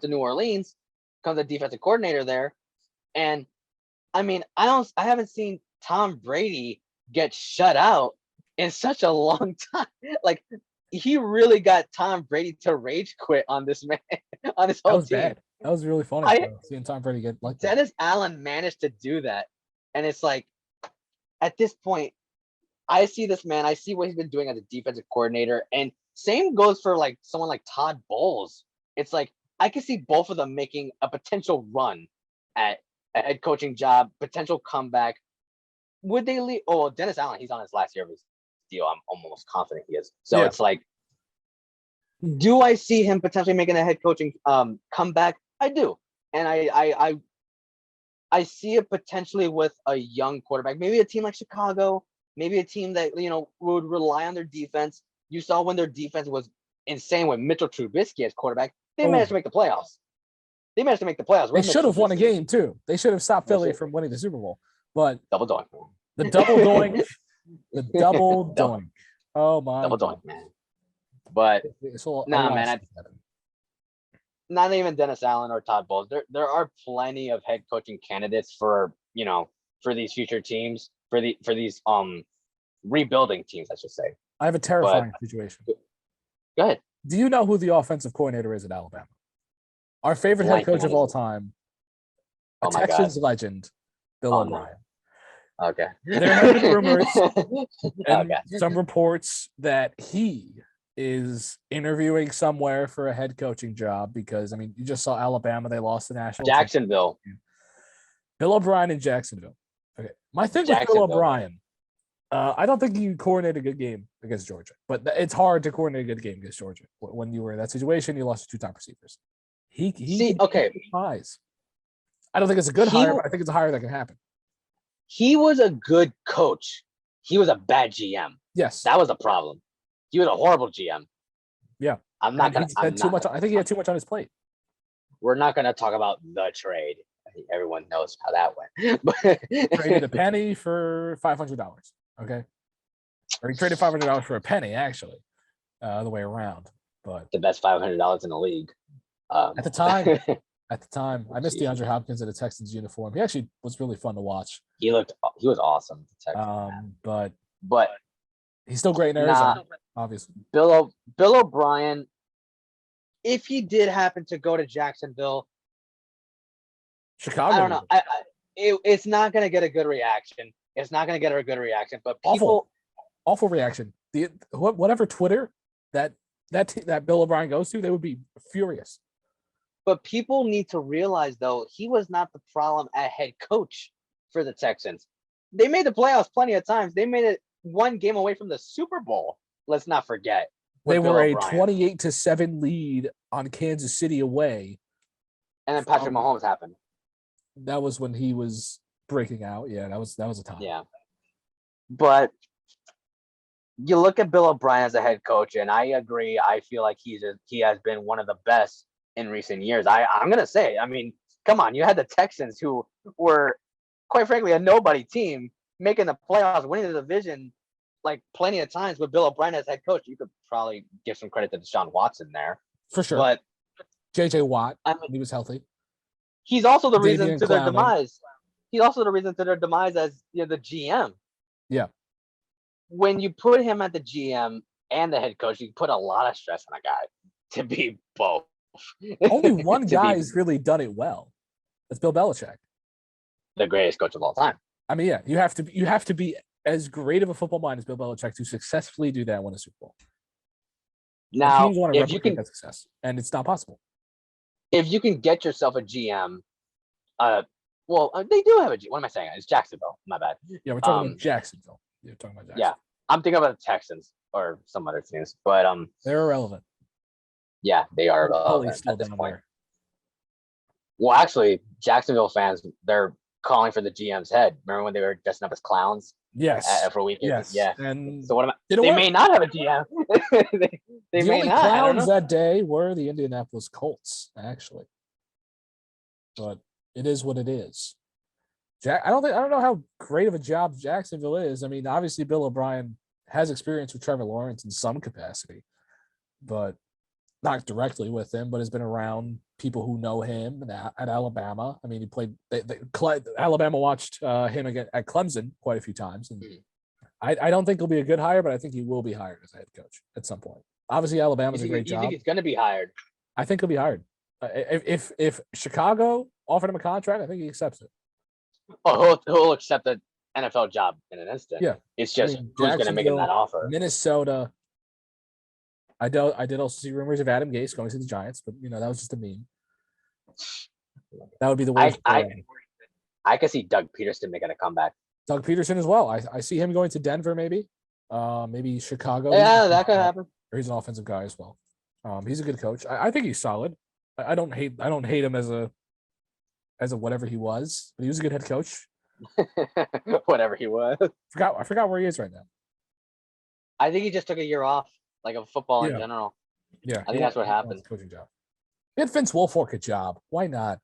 New Orleans, becomes a defensive coordinator there, and I mean I haven't seen Tom Brady get shut out in such a long time. Like he really got Tom Brady to rage quit on this man, on this whole team. Bad. That was really funny. Seeing Tom Brady get like that. Dennis Allen managed to do that, and it's like at this point, I see this man. I see what he's been doing as a defensive coordinator, and same goes for like someone like Todd Bowles. It's like I can see both of them making a potential run at a head coaching job, potential comeback. Would they leave? Oh, Dennis Allen, he's on his last year of his deal. I'm almost confident he is. So It's like, do I see him potentially making a head coaching comeback? I do, and I see it potentially with a young quarterback, maybe a team like Chicago, maybe a team that would rely on their defense. You saw when their defense was insane with Mitchell Trubisky as quarterback, they managed to make the playoffs. They should have won a game too. They should have stopped Philly from winning the Super Bowl. But double doink. The double doink. The double doink. Oh my. Double doink, man. But man. Not even Dennis Allen or Todd Bowles. There are plenty of head coaching candidates for these future teams, for these rebuilding teams, I should say. I have a terrifying situation. Go ahead. Do you know who the offensive coordinator is at Alabama? Our favorite head coach of all time, a Texans legend, Bill O'Brien. Okay. There have been rumors and some reports that he is interviewing somewhere for a head coaching job because, I mean, you just saw Alabama. They lost the national Jacksonville. Bill O'Brien in Jacksonville. Okay. My thing with Bill O'Brien, I don't think he coordinated a good game against Georgia, but it's hard to coordinate a good game against Georgia. When you were in that situation, you lost 2 top receivers. He pies. I don't think it's a good hire, but I think it's a hire that can happen. He was a good coach. He was a bad GM. Yes. That was the problem. He was a horrible GM. Yeah. I'm not going to. I think he had too much on his plate. We're not going to talk about the trade. I think everyone knows how that went. Traded a penny for $500. Okay. Or he traded $500 for a penny, actually. The way around. But the best $500 in the league. At the time, I missed DeAndre Hopkins in a Texans uniform. He actually was really fun to watch. He was awesome. But he's still great in Arizona, obviously. Bill O'Brien, if he did happen to go to Jacksonville, Chicago, I don't know. It's not going to get a good reaction. It's not going to get a good reaction. But awful reaction. Whatever Twitter that Bill O'Brien goes to, they would be furious. But people need to realize, though, he was not the problem at head coach for the Texans. They made the playoffs plenty of times. They made it one game away from the Super Bowl. Let's not forget. They were a 28-7 lead on Kansas City away. And then Patrick Mahomes happened. That was when he was breaking out. Yeah, that was a time. Yeah. But you look at Bill O'Brien as a head coach, and I agree. I feel like he has been one of the best in recent years. I'm going to say, I mean, come on, you had the Texans who were, quite frankly, a nobody team making the playoffs, winning the division like plenty of times with Bill O'Brien as head coach. You could probably give some credit to Deshaun Watson there. For sure. But JJ Watt, he was healthy. He's also the reason to their demise. He's also the reason to their demise as the GM. Yeah. When you put him at the GM and the head coach, you put a lot of stress on a guy to be both. Only one guy has really done it well. That's Bill Belichick. The greatest coach of all time. I mean, yeah, you have to be as great of a football mind as Bill Belichick to successfully do that and win a Super Bowl. And Now, teams want to replicate that success, and it's not possible. If you can get yourself a GM, they do have a GM. What am I saying? It's Jacksonville. My bad. Yeah, we're talking about Jacksonville. You're talking about Jacksonville. Yeah, I'm thinking about the Texans or some other teams, but they're irrelevant. Yeah, they are irrelevant still at this down point. There. Well, actually, Jacksonville fans, they're calling for the GM's head. Remember when they were dressing up as clowns? Yes. For a weekend? Yes. Yeah. And so what am I? They may not have a GM. they the may only not. clowns that day were the Indianapolis Colts, actually. But it is what it is. I don't know how great of a job Jacksonville is. I mean, obviously Bill O'Brien has experience with Trevor Lawrence in some capacity, but not directly with him, but has been around people who know him at Alabama. I mean, he played. Alabama watched him again at Clemson quite a few times, and I don't think he'll be a good hire, but I think he will be hired as a head coach at some point. Obviously, Alabama's a great job. You think he's going to be hired? I think he'll be hired. If Chicago offered him a contract, I think he accepts it. Oh, he'll accept the NFL job in an instant. Yeah, it's just who's going to make him that offer. Minnesota. I did also see rumors of Adam Gase going to the Giants, but that was just a meme. That would be the worst. I could see Doug Peterson making a comeback. Doug Peterson as well. I see him going to Denver, maybe Chicago. Yeah, that could happen. Or he's an offensive guy as well. He's a good coach. I think he's solid. I don't hate him as a whatever he was, but he was a good head coach. Whatever he was. I forgot where he is right now. I think he just took a year off, like of football in general. Yeah, I think that's what happened. Coaching job. Get Vince Wilfork a job. Why not?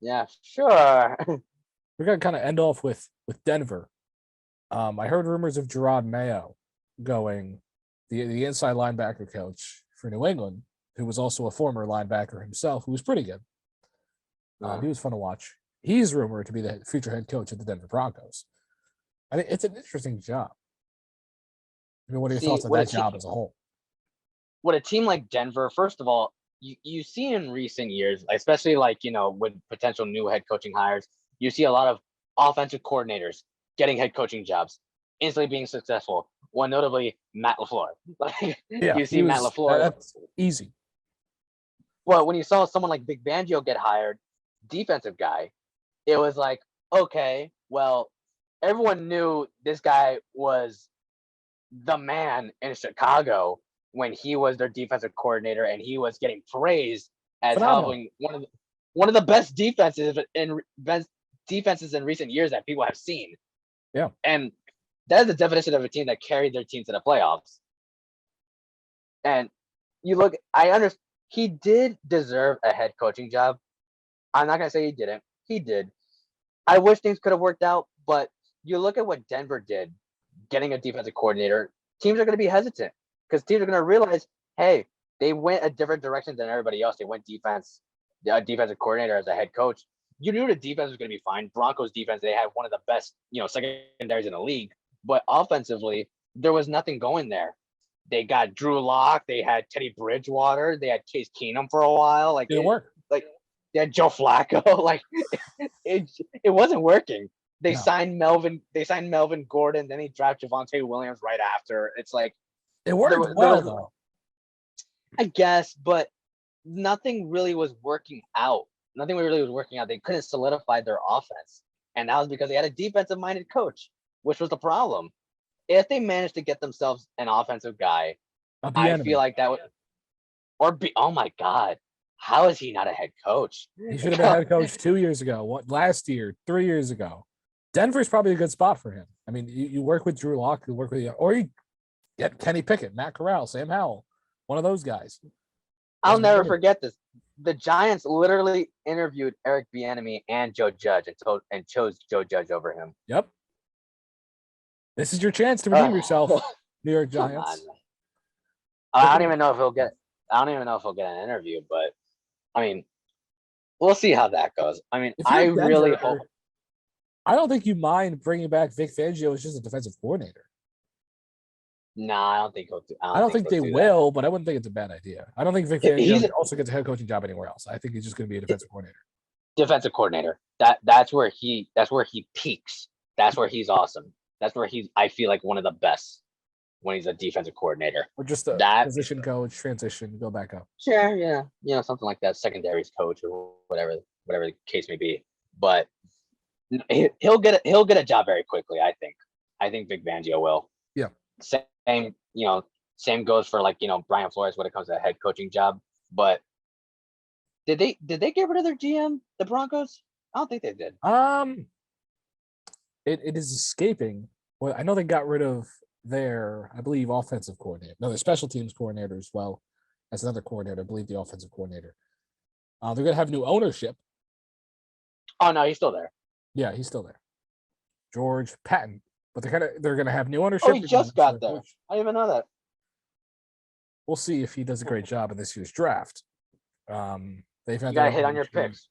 Yeah, sure. We're gonna kind of end off with Denver. I heard rumors of Gerard Mayo going, the inside linebacker coach for New England, who was also a former linebacker himself, who was pretty good. He was fun to watch. He's rumored to be the future head coach of the Denver Broncos. I think it's an interesting job. I mean, what are your thoughts on that job as a whole? What a team like Denver, first of all, you see in recent years, especially with potential new head coaching hires, you see a lot of offensive coordinators getting head coaching jobs, instantly being successful. One notably, Matt LaFleur. You see Matt LaFleur. That's easy. Well, when you saw someone like Vic Fangio get hired, defensive guy, it was like, okay, well, everyone knew this guy was the man in Chicago when he was their defensive coordinator, and he was getting praised as having one of the best defenses in recent years that people have seen. Yeah, and that is the definition of a team that carried their team to the playoffs. And you look, I understand he did deserve a head coaching job. I'm not gonna say he didn't. He did. I wish things could have worked out, but you look at what Denver did, getting a defensive coordinator. Teams are going to be hesitant because teams are going to realize, hey, they went a different direction than everybody else. They went defensive coordinator as a head coach. You knew the defense was going to be fine. Broncos defense, they had one of the best, secondaries in the league. But offensively, there was nothing going there. They got Drew Lock. They had Teddy Bridgewater. They had Case Keenum for a while. It didn't work. They had Joe Flacco. It wasn't working. They signed Melvin Gordon. Then he drafted Javonte Williams right after. It's like it worked well though. I guess, but nothing really was working out. They couldn't solidify their offense, and that was because they had a defensive-minded coach, which was the problem. If they managed to get themselves an offensive guy, I feel like that would, oh my God, how is he not a head coach? He should have been head coach 2 years ago, last year, 3 years ago. Denver's probably a good spot for him. I mean, you work with Drew Lock, or you get Kenny Pickett, Matt Corral, Sam Howell, one of those guys. I'll never forget this. The Giants literally interviewed Eric Bieniemy and Joe Judge and chose Joe Judge over him. Yep. This is your chance to redeem yourself, New York Giants. I don't even know if he'll get an interview, but I mean, we'll see how that goes. I mean, I really hope. I don't think you mind bringing back Vic Fangio as just a defensive coordinator. No, I don't think he'll do. I don't think they will, but I wouldn't think it's a bad idea. I don't think Vic Fangio also gets a head coaching job anywhere else. I think he's just going to be a defensive coordinator. Defensive coordinator. That's where he peaks. That's where he's awesome. That's where I feel like one of the best when he's a defensive coordinator. Or just a position coach, transition, go back up. Sure, yeah, something like that, secondaries coach or whatever the case may be. But he'll get a job very quickly. I think Vic Fangio will. Yeah. Same goes for Brian Flores when it comes to a head coaching job. But did they get rid of their GM, the Broncos? I don't think they did. It is escaping. Well, I know they got rid of their, I believe, offensive coordinator. No, their special teams coordinator as well as another coordinator. I believe the offensive coordinator. They're gonna have new ownership. Oh no, he's still there. Yeah, he's still there. George Patton. But they're gonna have new ownership. Oh, he just got there. I didn't even know that. We'll see if he does a great job in this year's draft. You gotta hit on your picks.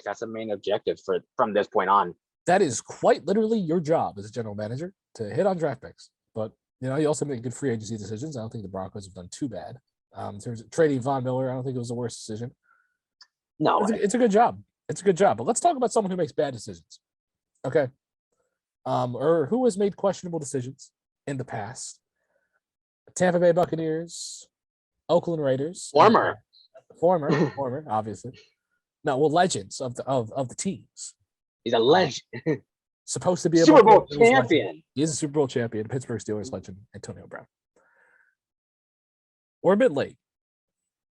That's the main objective from this point on. That is quite literally your job as a general manager, to hit on draft picks. But you also make good free agency decisions. I don't think the Broncos have done too bad. In terms of trading Von Miller, I don't think it was the worst decision. No, it's a good job. It's a good job. But let's talk about someone who makes bad decisions. Okay. Or who has made questionable decisions in the past. Tampa Bay Buccaneers, Oakland Raiders. Former, obviously. No, well, legends of the teams. He's a legend. Supposed to be a Super Bowl champion. He is a Super Bowl champion. Pittsburgh Steelers legend, Antonio Brown. We're a bit late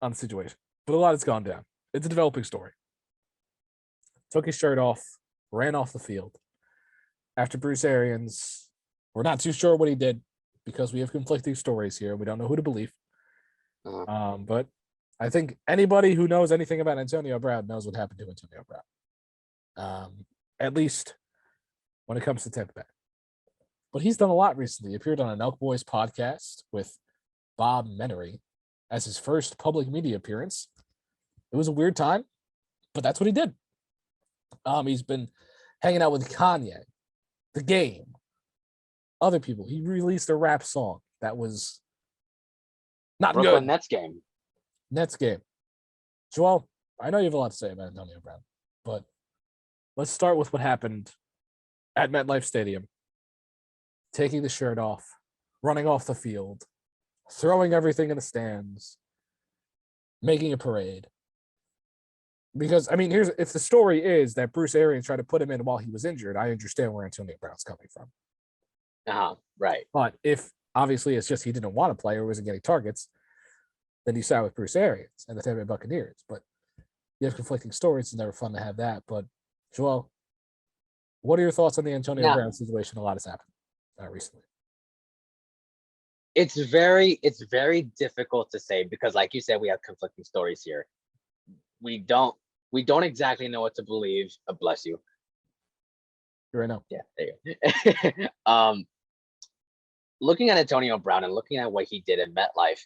on the situation, but a lot has gone down. It's a developing story. Took his shirt off, ran off the field. After Bruce Arians, we're not too sure what he did because we have conflicting stories here. We don't know who to believe. But I think anybody who knows anything about Antonio Brown knows what happened to Antonio Brown. At least when it comes to Tampa Bay. But he's done a lot recently. He appeared on an Elk Boys podcast with Bob Menery as his first public media appearance. It was a weird time, but that's what he did. He's been hanging out with Kanye, The Game, other people. He released a rap song that was not Brooklyn good. Nets game. Joel, I know you have a lot to say about Antonio Brown, but let's start with what happened at MetLife Stadium. Taking the shirt off, running off the field, throwing everything in the stands, making a parade. Because, if the story is that Bruce Arians tried to put him in while he was injured, I understand where Antonio Brown's coming from. Right. But if, obviously, it's just he didn't want to play or wasn't getting targets, then you side with Bruce Arians and the Tampa Bay Buccaneers. But you have conflicting stories. It's never fun to have that. But, Joel, what are your thoughts on the Antonio Brown situation? A lot has happened recently. It's very difficult to say because, like you said, we have conflicting stories here. We don't exactly know what to believe. Bless you. Right now. Yeah, there you go. Looking at Antonio Brown and looking at what he did in MetLife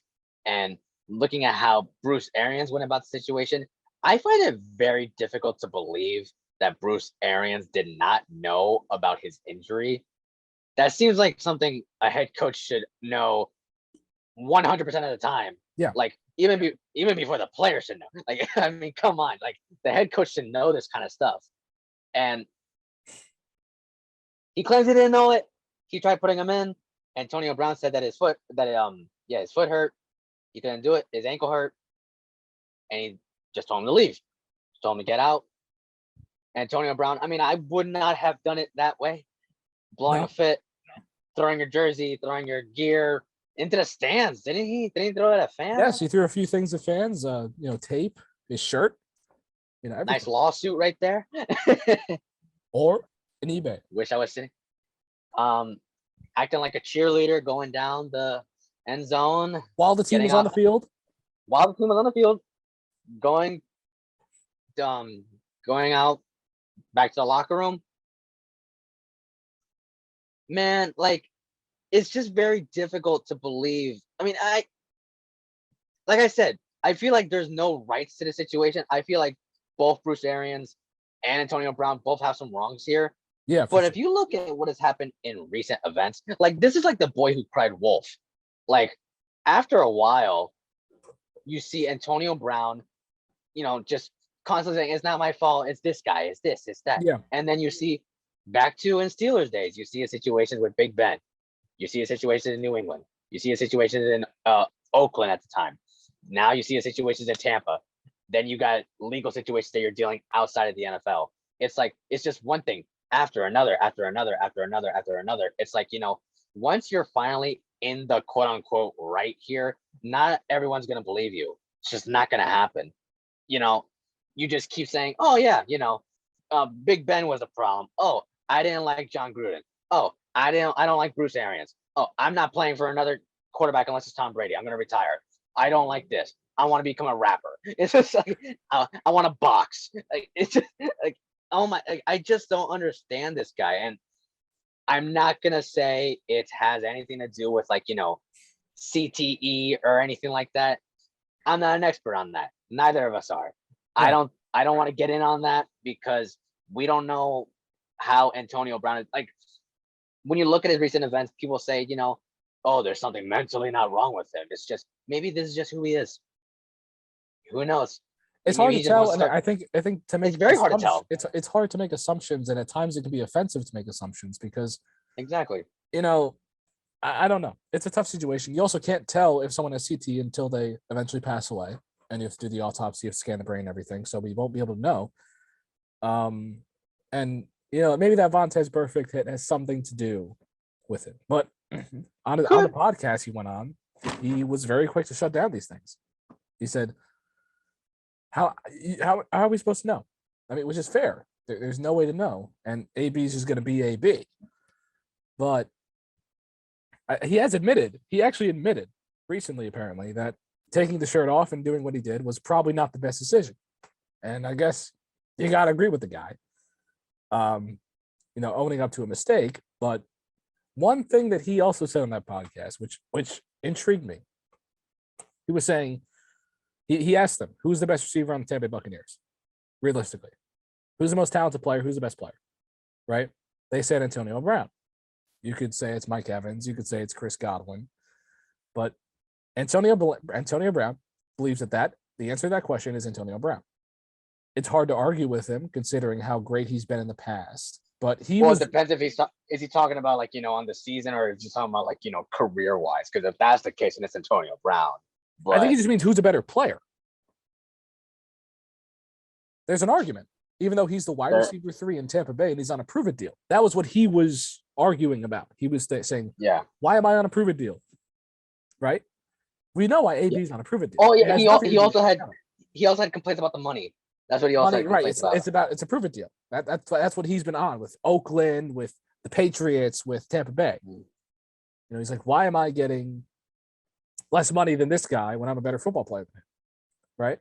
and looking at how Bruce Arians went about the situation, I find it very difficult to believe that Bruce Arians did not know about his injury. That seems like something a head coach should know 100% of the time. Yeah. Like even before the player should know. Like, come on. Like the head coach should know this kind of stuff. And he claims he didn't know it. He tried putting him in. Antonio Brown said that his foot hurt. He couldn't do it. His ankle hurt. And he just told him to leave. Just told him to get out. Antonio Brown, I would not have done it that way. Blowing a fit, throwing your jersey, throwing your gear into the stands. Didn't he throw it at fans? Yes, he threw a few things at fans, tape, his shirt, everything. Nice lawsuit right there. Or an eBay. Wish I was sitting. Acting like a cheerleader going down the end zone. While the team was on the field? While the team was on the field. Going out back to the locker room. Man, it's just very difficult to believe. Like I said, I feel like there's no rights to the situation. I feel like both Bruce Arians and Antonio Brown both have some wrongs here. Yeah. But if you look at what has happened in recent events, this is like the boy who cried wolf. After a while, you see Antonio Brown, just constantly saying, it's not my fault. It's this guy. It's this, it's that. Yeah. And then you see back to in Steelers days, you see a situation with Big Ben. You see a situation in New England. You see a situation in Oakland at the time. Now you see a situation in Tampa. Then you got legal situations that you're dealing outside of the NFL. It's like, it's just one thing after another, after another, after another, after another. It's like, once you're finally in the quote unquote right here, not everyone's going to believe you. It's just not going to happen. You just keep saying, oh yeah, Big Ben was a problem. Oh, I didn't like John Gruden. Oh, I don't like Bruce Arians. Oh, I'm not playing for another quarterback unless it's Tom Brady. I'm going to retire. I don't like this. I want to become a rapper. It's just like, I want to box. Like, it's just like, oh my, I just don't understand this guy. And I'm not going to say it has anything to do with like, CTE or anything like that. I'm not an expert on that. Neither of us are. Yeah. I don't want to get in on that because we don't know how Antonio Brown is. Like, when you look at his recent events, people say, oh, there's something mentally not wrong with him. It's just, maybe this is just who he is. Who knows? It's hard to tell, and I think to make it's very hard to tell. It's hard to make assumptions, and at times it can be offensive to make assumptions because exactly. I don't know. It's a tough situation. You also can't tell if someone has CT until they eventually pass away, and you have to do the autopsy, you have to scan the brain, and everything. So we won't be able to know. And maybe that Vontaze Burfict hit has something to do with it. But on the podcast he went on, he was very quick to shut down these things. He said, How are we supposed to know? I mean, which is fair. There's no way to know, and AB is just going to be AB. But he actually admitted recently, apparently, that taking the shirt off and doing what he did was probably not the best decision. And I guess you got to agree with the guy, owning up to a mistake. But one thing that he also said on that podcast, which intrigued me, he was saying, he asked them, who's the best receiver on the Tampa Bay Buccaneers? Realistically. Who's the most talented player? Who's the best player? Right? They said Antonio Brown. You could say it's Mike Evans. You could say it's Chris Godwin. But Antonio Brown believes that the answer to that question is Antonio Brown. It's hard to argue with him considering how great he's been in the past. But it depends if is he talking about like, on the season, or is he talking about like, career-wise? Because if that's the case, then it's Antonio Brown. But I think he just means who's a better player. There's an argument, even though he's the wide receiver 3 in Tampa Bay and he's on a prove-it deal. That was what he was arguing about. He was saying, yeah, why am I on a prove-it deal? Right? We know why AB's on a prove-it deal. Oh yeah, he also had complaints about the money. That's what he also had complaints about. It's a prove-it deal. That's what he's been on with Oakland, with the Patriots, with Tampa Bay. He's like, why am I getting less money than this guy when I'm a better football player than him? Right?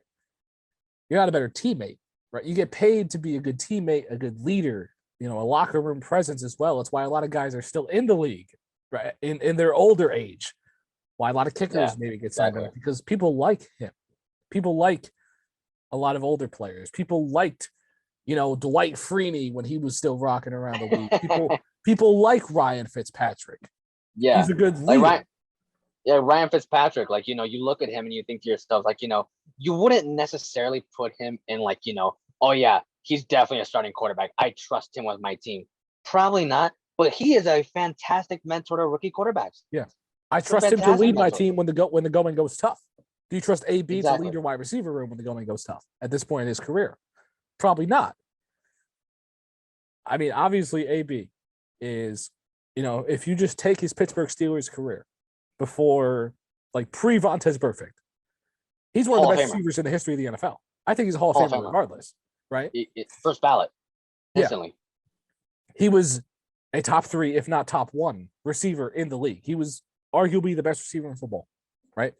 You're not a better teammate, right? You get paid to be a good teammate, a good leader, a locker room presence as well. It's why a lot of guys are still in the league, right? In their older age. Why a lot of kickers maybe get signed up, because people like him. People like a lot of older players. People liked, Dwight Freeney when he was still rocking around the league. People like Ryan Fitzpatrick. Yeah. He's a good leader. Ryan Fitzpatrick, like, you look at him and you think to yourself, like, you wouldn't necessarily put him in like, oh yeah, he's definitely a starting quarterback. I trust him with my team. Probably not, but he is a fantastic mentor to rookie quarterbacks. Yeah. I trust him to lead my team when the going goes tough. Do you trust AB to lead your wide receiver room when the going goes tough at this point in his career? Probably not. I mean, obviously AB is, if you just take his Pittsburgh Steelers career before, like pre-Vontaze Burfict, he's one of the best receivers in the history of the NFL. I think he's a Hall of Famer regardless, right? First ballot, instantly. Yeah. He was a top 3, if not top 1 receiver in the league. He was arguably the best receiver in football, right?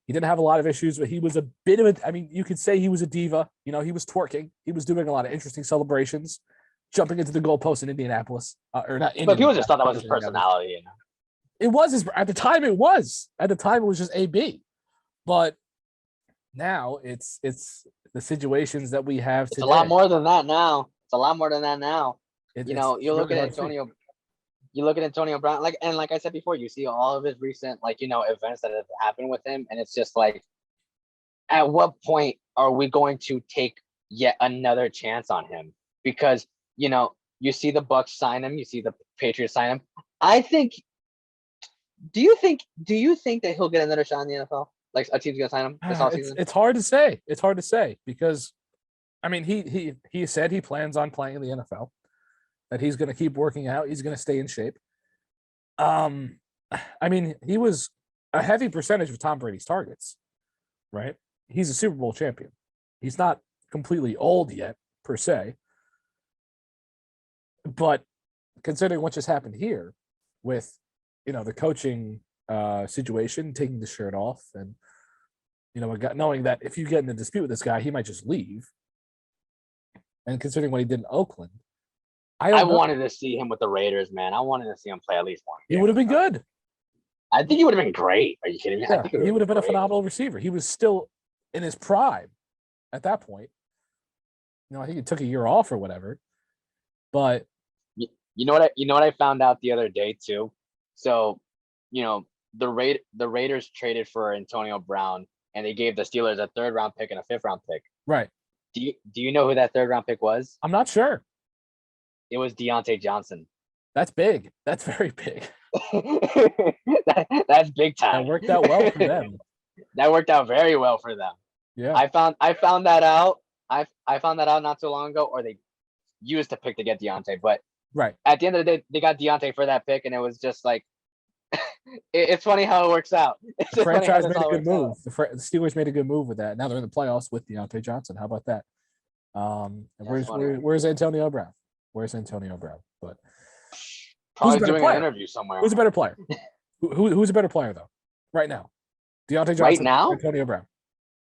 He didn't have a lot of issues, but he was a bit of you could say he was a diva. He was twerking. He was doing a lot of interesting celebrations, jumping into the goalpost in Indianapolis. Or not Indianapolis. But people just thought that was his personality. It was at the time it was just AB. But now it's the situations that we have today. It's a lot more than that now. You look at Antonio. You look at Antonio Brown, like I said before, you see all of his recent, events that have happened with him. And it's just like, at what point are we going to take yet another chance on him? Because, You see the Bucs sign him. You see the Patriots sign him. I think. Do you think that he'll get another shot in the NFL? Like a team's gonna sign him this offseason? It's hard to say. It's hard to say because, I mean, he said he plans on playing in the NFL. That he's going to keep working out. He's going to stay in shape. I mean, he was a heavy percentage of Tom Brady's targets, right? He's a Super Bowl champion. He's not completely old yet, per se. But considering what just happened here with, the coaching situation, taking the shirt off and, knowing that if you get in a dispute with this guy, he might just leave. And considering what he did in Oakland, I wanted to see him with the Raiders, man. I wanted to see him play at least one game. He would have been good. I think he would have been great. Are you kidding me? Yeah, he would have been a phenomenal receiver. He was still in his prime at that point. I think he took a year off or whatever. But you know what I found out the other day too? So, the Raiders traded for Antonio Brown and they gave the Steelers a 3rd round pick and a 5th round pick. Right. Do you know who that 3rd round pick was? I'm not sure. It was Deontay Johnson. That's big. That's very big. That's big time. That worked out well for them. That worked out very well for them. Yeah. I found that out. I found that out not too long ago, or they used the pick to get Deontay. But right at the end of the day, they got Deontay for that pick, and it was just like it's funny how it works out. The franchise made a good move. The Steelers made a good move with that. Now they're in the playoffs with Deontay Johnson. How about that? And where's Antonio Brown? Where's Antonio Brown? But probably doing an interview somewhere. Who's a better player? Who's a better player though? Right now, Deontay Johnson. Right now, Antonio Brown.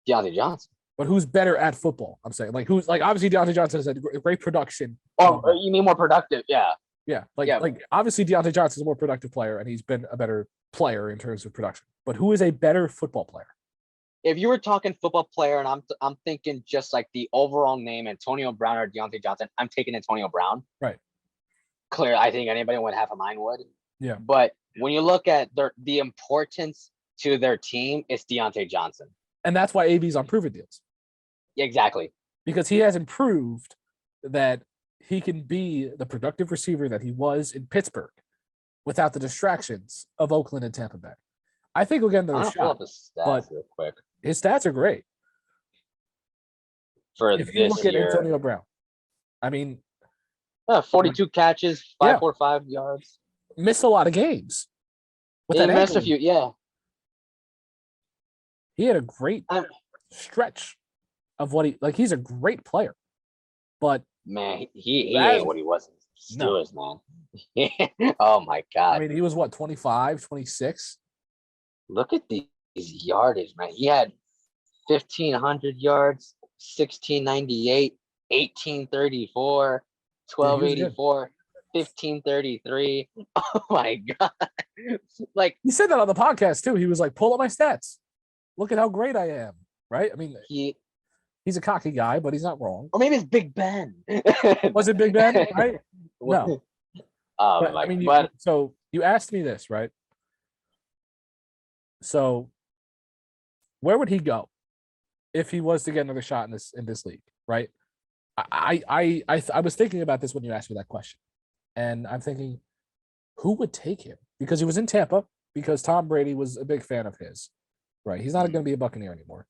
Deontay Johnson. But who's better at football? I'm saying, who's obviously Deontay Johnson has had great production. Oh, you mean more productive? Yeah. Yeah, obviously Deontay Johnson is a more productive player, and he's been a better player in terms of production. But who is a better football player? If you were talking football player, and I'm thinking just like the overall name, Antonio Brown or Deontay Johnson, I'm taking Antonio Brown. Right. Clear. I think anybody with half a mind would. Yeah. But when you look at the importance to their team, it's Deontay Johnson. And that's why AB's on prove-it deals. Exactly. Because he hasn't proved that he can be the productive receiver that he was in Pittsburgh without the distractions of Oakland and Tampa Bay. I think we'll get another shot. But real quick. His stats are great. If you look at Antonio Brown, I mean, 42 catches, 545 yards. Missed a lot of games. He missed a few, yeah. He had a great stretch of what he's a great player. But man, he ain't what he was in Steelers, man. Oh my God. I mean, he was 25, 26. Look at these yardage, man. He had 1,500 yards, 1,698, 1,834, 1,284, 1,533. Oh my God. He said that on the podcast too. He was like, pull up my stats. Look at how great I am. Right? I mean, he's a cocky guy, but he's not wrong. Or maybe it's Big Ben. Was it Big Ben? Right? No. So you asked me this, right? So where would he go if he was to get another shot in this league, right? I was thinking about this when you asked me that question, and I'm thinking, who would take him? Because he was in Tampa, because Tom Brady was a big fan of his, right? He's not going to be a Buccaneer anymore.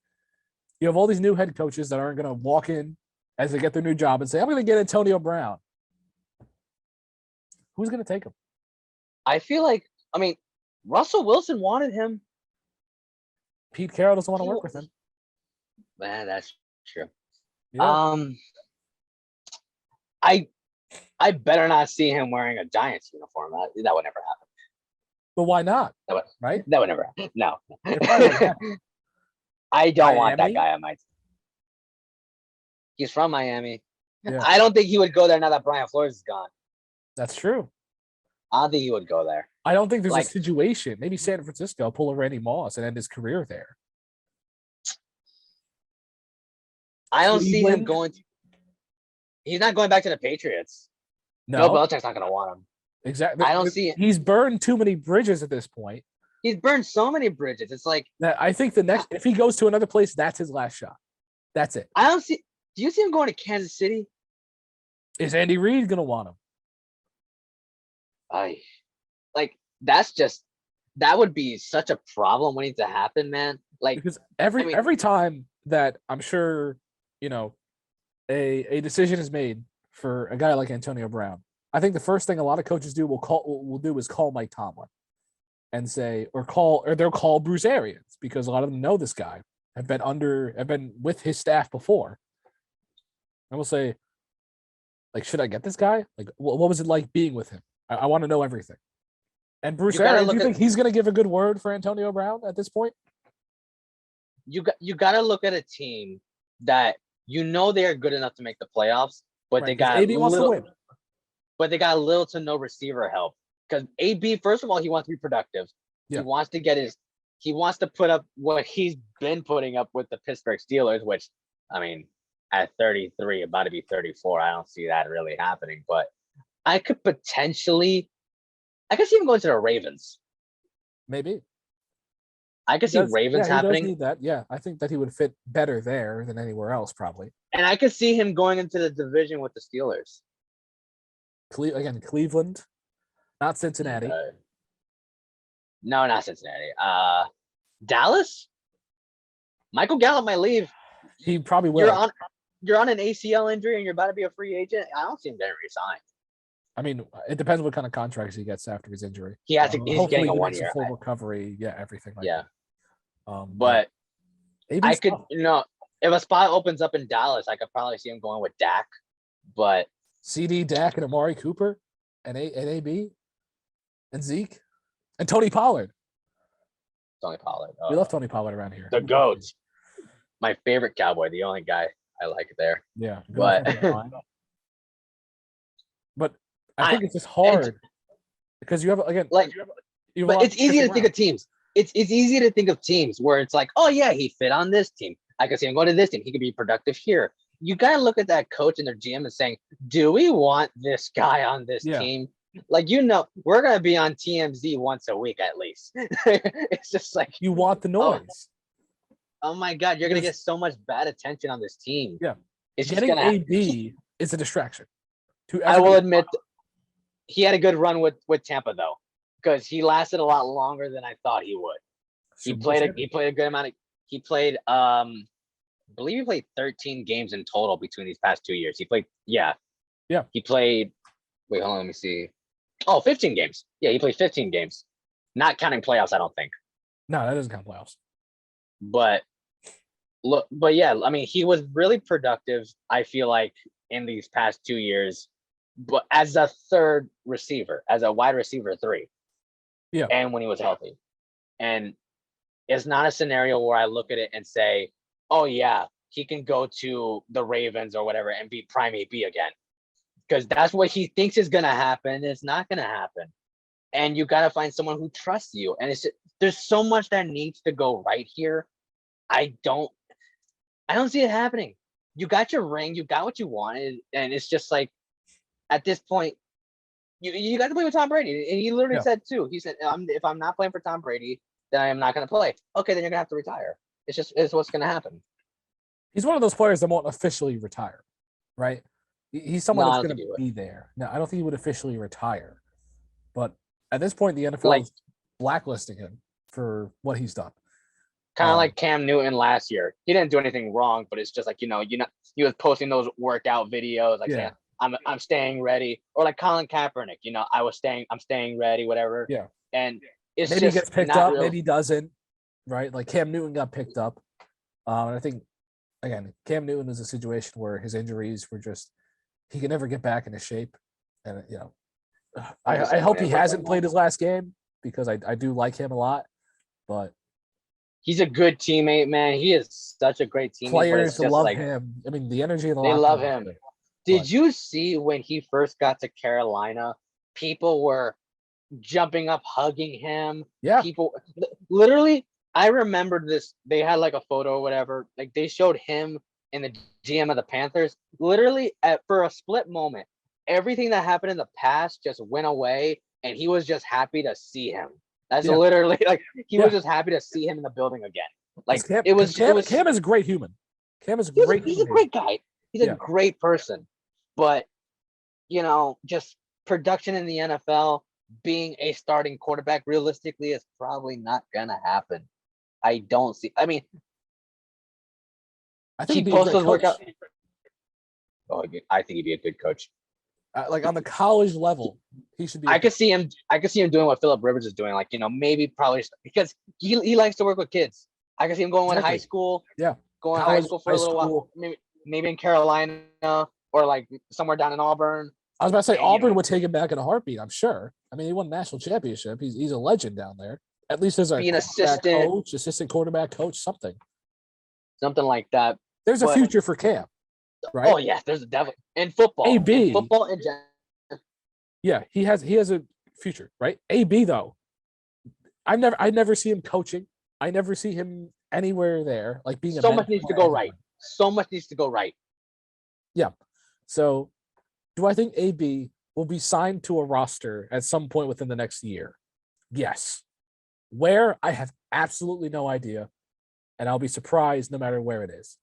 You have all these new head coaches that aren't going to walk in as they get their new job and say, I'm going to get Antonio Brown. Who's going to take him? I feel like, Russell Wilson wanted him. Pete Carroll doesn't want to work with him. Man, that's true. Yeah. I better not see him wearing a Giants uniform. That would never happen. But why not? Right? That would never happen. No. I don't want that guy on my team. He's from Miami. Yeah. I don't think he would go there now that Brian Flores is gone. That's true. I don't think he would go there. I don't think there's a situation. Maybe San Francisco pull a Randy Moss and end his career there. I don't see him going. He's not going back to the Patriots. No, Belichick's not going to want him. Exactly. I don't see it. He's burned too many bridges at this point. He's burned so many bridges. It's like I think the next, if he goes to another place, that's his last shot. That's it. I don't see. Do you see him going to Kansas City? Is Andy Reid gonna want him? That would be such a problem waiting to happen, man. Like, because every time that I'm sure, a decision is made for a guy like Antonio Brown, I think the first thing a lot of coaches will do is call Mike Tomlin and say, or they'll call Bruce Arians, because a lot of them know this guy, have been with his staff before. And we'll say, like, should I get this guy? Like, what was it like being with him? I want to know everything. And Bruce Arians, do you think he's going to give a good word for Antonio Brown at this point? You got to look at a team that they are good enough to make the playoffs, but they got little to no receiver help. Because AB, first of all, he wants to be productive. Yeah. He wants to put up what he's been putting up with the Pittsburgh Steelers, which, I mean, at 33, about to be 34, I don't see that really happening. But I could see him going to the Ravens. Maybe. I could see Ravens happening. He does need that. Yeah, I think that he would fit better there than anywhere else, probably. And I could see him going into the division with the Steelers. Cleveland, not Cincinnati. No, not Cincinnati. Dallas? Michael Gallup might leave. He probably will. You're on an ACL injury and you're about to be a free agent. I don't see him getting re-signed. I mean, it depends what kind of contracts he gets after his injury. He's getting a 1 year. Full recovery, everything like that. But I could, if a spot opens up in Dallas, I could probably see him going with Dak. But CD, Dak, and Amari Cooper, and AB, and Zeke, and Tony Pollard. We love Tony Pollard around here. The GOAT. My favorite Cowboy, the only guy I like there. Yeah. But I think it's just hard because you have, again, but it's easy to think of teams. It's easy to think of teams where it's like, oh yeah, he fit on this team. I can see him going to this team. He could be productive here. You gotta look at that coach and their GM and saying, do we want this guy on this team? Like, we're gonna be on TMZ once a week at least. It's just like, you want the noise. Oh my God, you're gonna get so much bad attention on this team. Yeah, it's getting AB is a distraction. I will admit, he had a good run with Tampa though, because he lasted a lot longer than I thought he would. He played a good amount of. He played, I believe he played 13 games in total between these past 2 years. He played, He played. Wait, hold on, let me see. Oh, 15 games. Yeah, he played 15 games, not counting playoffs. I don't think. No, that doesn't count playoffs. But yeah, I mean, he was really productive, I feel like, in these past 2 years, but as a third receiver, as a wide receiver 3. Yeah. And when he was healthy. And it's not a scenario where I look at it and say, oh yeah, he can go to the Ravens or whatever and be prime AB again. Because that's what he thinks is going to happen. It's not going to happen. And you got to find someone who trusts you. And there's so much that needs to go right here. I don't see it happening. You got your ring, you got what you wanted, and it's just like, at this point, you got to play with Tom Brady. And he literally said too. He said, if I'm not playing for Tom Brady, then I am not going to play. Okay, then you're going to have to retire. It's what's going to happen. He's one of those players that won't officially retire, right? He's someone that's going to be there. No, I don't think he would officially retire. But at this point, the NFL is blacklisting him for what he's done. Kind of like Cam Newton last year. He didn't do anything wrong, but it's just like, he was posting those workout videos, like saying, I'm staying ready. Or like Colin Kaepernick, I'm staying ready, whatever. Yeah. And it's maybe he gets picked up, maybe he doesn't, right? Like Cam Newton got picked up. And I think, again, Cam Newton is a situation where his injuries were just, he can never get back into shape. And, I hope he hasn't played his last game, because I do like him a lot, but he's a good teammate, man. He is such a great teammate. Players love him. I mean, the energy of the they love him. Did you see when he first got to Carolina, people were jumping up, hugging him? Yeah. People, literally, I remembered this. They had like a photo or whatever. Like they showed him and the GM of the Panthers. Literally, for a split moment, everything that happened in the past just went away, and he was just happy to see him. That's literally like he was just happy to see him in the building again. Like Cam is a great human. Cam is a great. He's a great guy. He's a great person. But just production in the NFL, being a starting quarterback realistically is probably not gonna happen. I don't see. I mean, I think he'd be a great coach. Oh, I think he'd be a good coach. Like on the college level, he should be. I could see him doing what Philip Rivers is doing. Like, maybe probably because he likes to work with kids. I could see him going in high school. Yeah, going to high school for a little while. Maybe in Carolina or like somewhere down in Auburn. I was about to say Auburn would take him back in a heartbeat. I'm sure. I mean, he won a national championship. He's a legend down there. At least as a assistant quarterback coach, something like that. There's a future for Cam. Right? Oh yeah, there's a devil in football. AB, football in general. Yeah, he has a future, right? AB though, I never see him coaching. I never see him anywhere there. Like being so much needs to go right. So much needs to go right. Yeah. So, do I think AB will be signed to a roster at some point within the next year? Yes. Where? I have absolutely no idea, and I'll be surprised no matter where it is.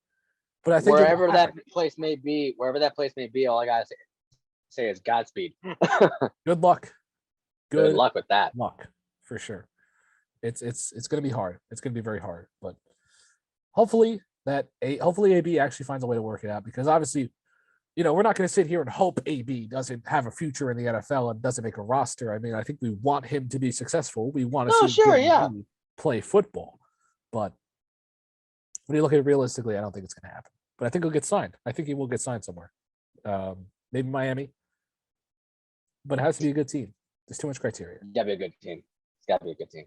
But I think wherever that place may be, all I gotta say is Godspeed. Good luck. Good luck with that. Luck for sure. It's going to be hard. It's going to be very hard. But hopefully AB actually finds a way to work it out, because obviously, we're not going to sit here and hope AB doesn't have a future in the NFL and doesn't make a roster. I mean, I think we want him to be successful. We want to see him play football. But when you look at it realistically, I don't think it's going to happen. But I think he'll get signed. I think he will get signed somewhere. Maybe Miami. But it has to be a good team. There's too much criteria. It's got to be a good team. It's got to be a good team.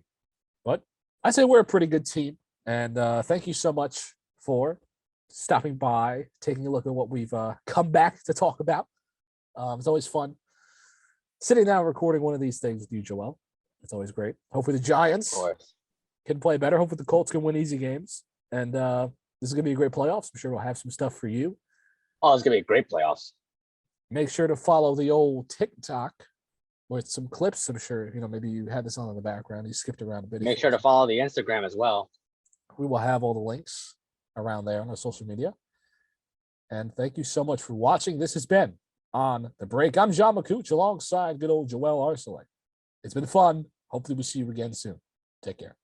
But I say we're a pretty good team. And thank you so much for stopping by, taking a look at what we've come back to talk about. It's always fun sitting down recording one of these things with you, Joel. It's always great. Hopefully the Giants can play better. Hopefully the Colts can win easy games. And this is going to be a great playoffs. I'm sure we'll have some stuff for you. Oh, it's going to be a great playoffs. Make sure to follow the old TikTok with some clips. I'm sure, maybe you had this on in the background. You skipped around a bit. Make sure to follow the Instagram as well. We will have all the links around there on our social media. And thank you so much for watching. This has been On the Break. I'm John McCooch alongside good old Joel Arcelay. It's been fun. Hopefully we'll see you again soon. Take care.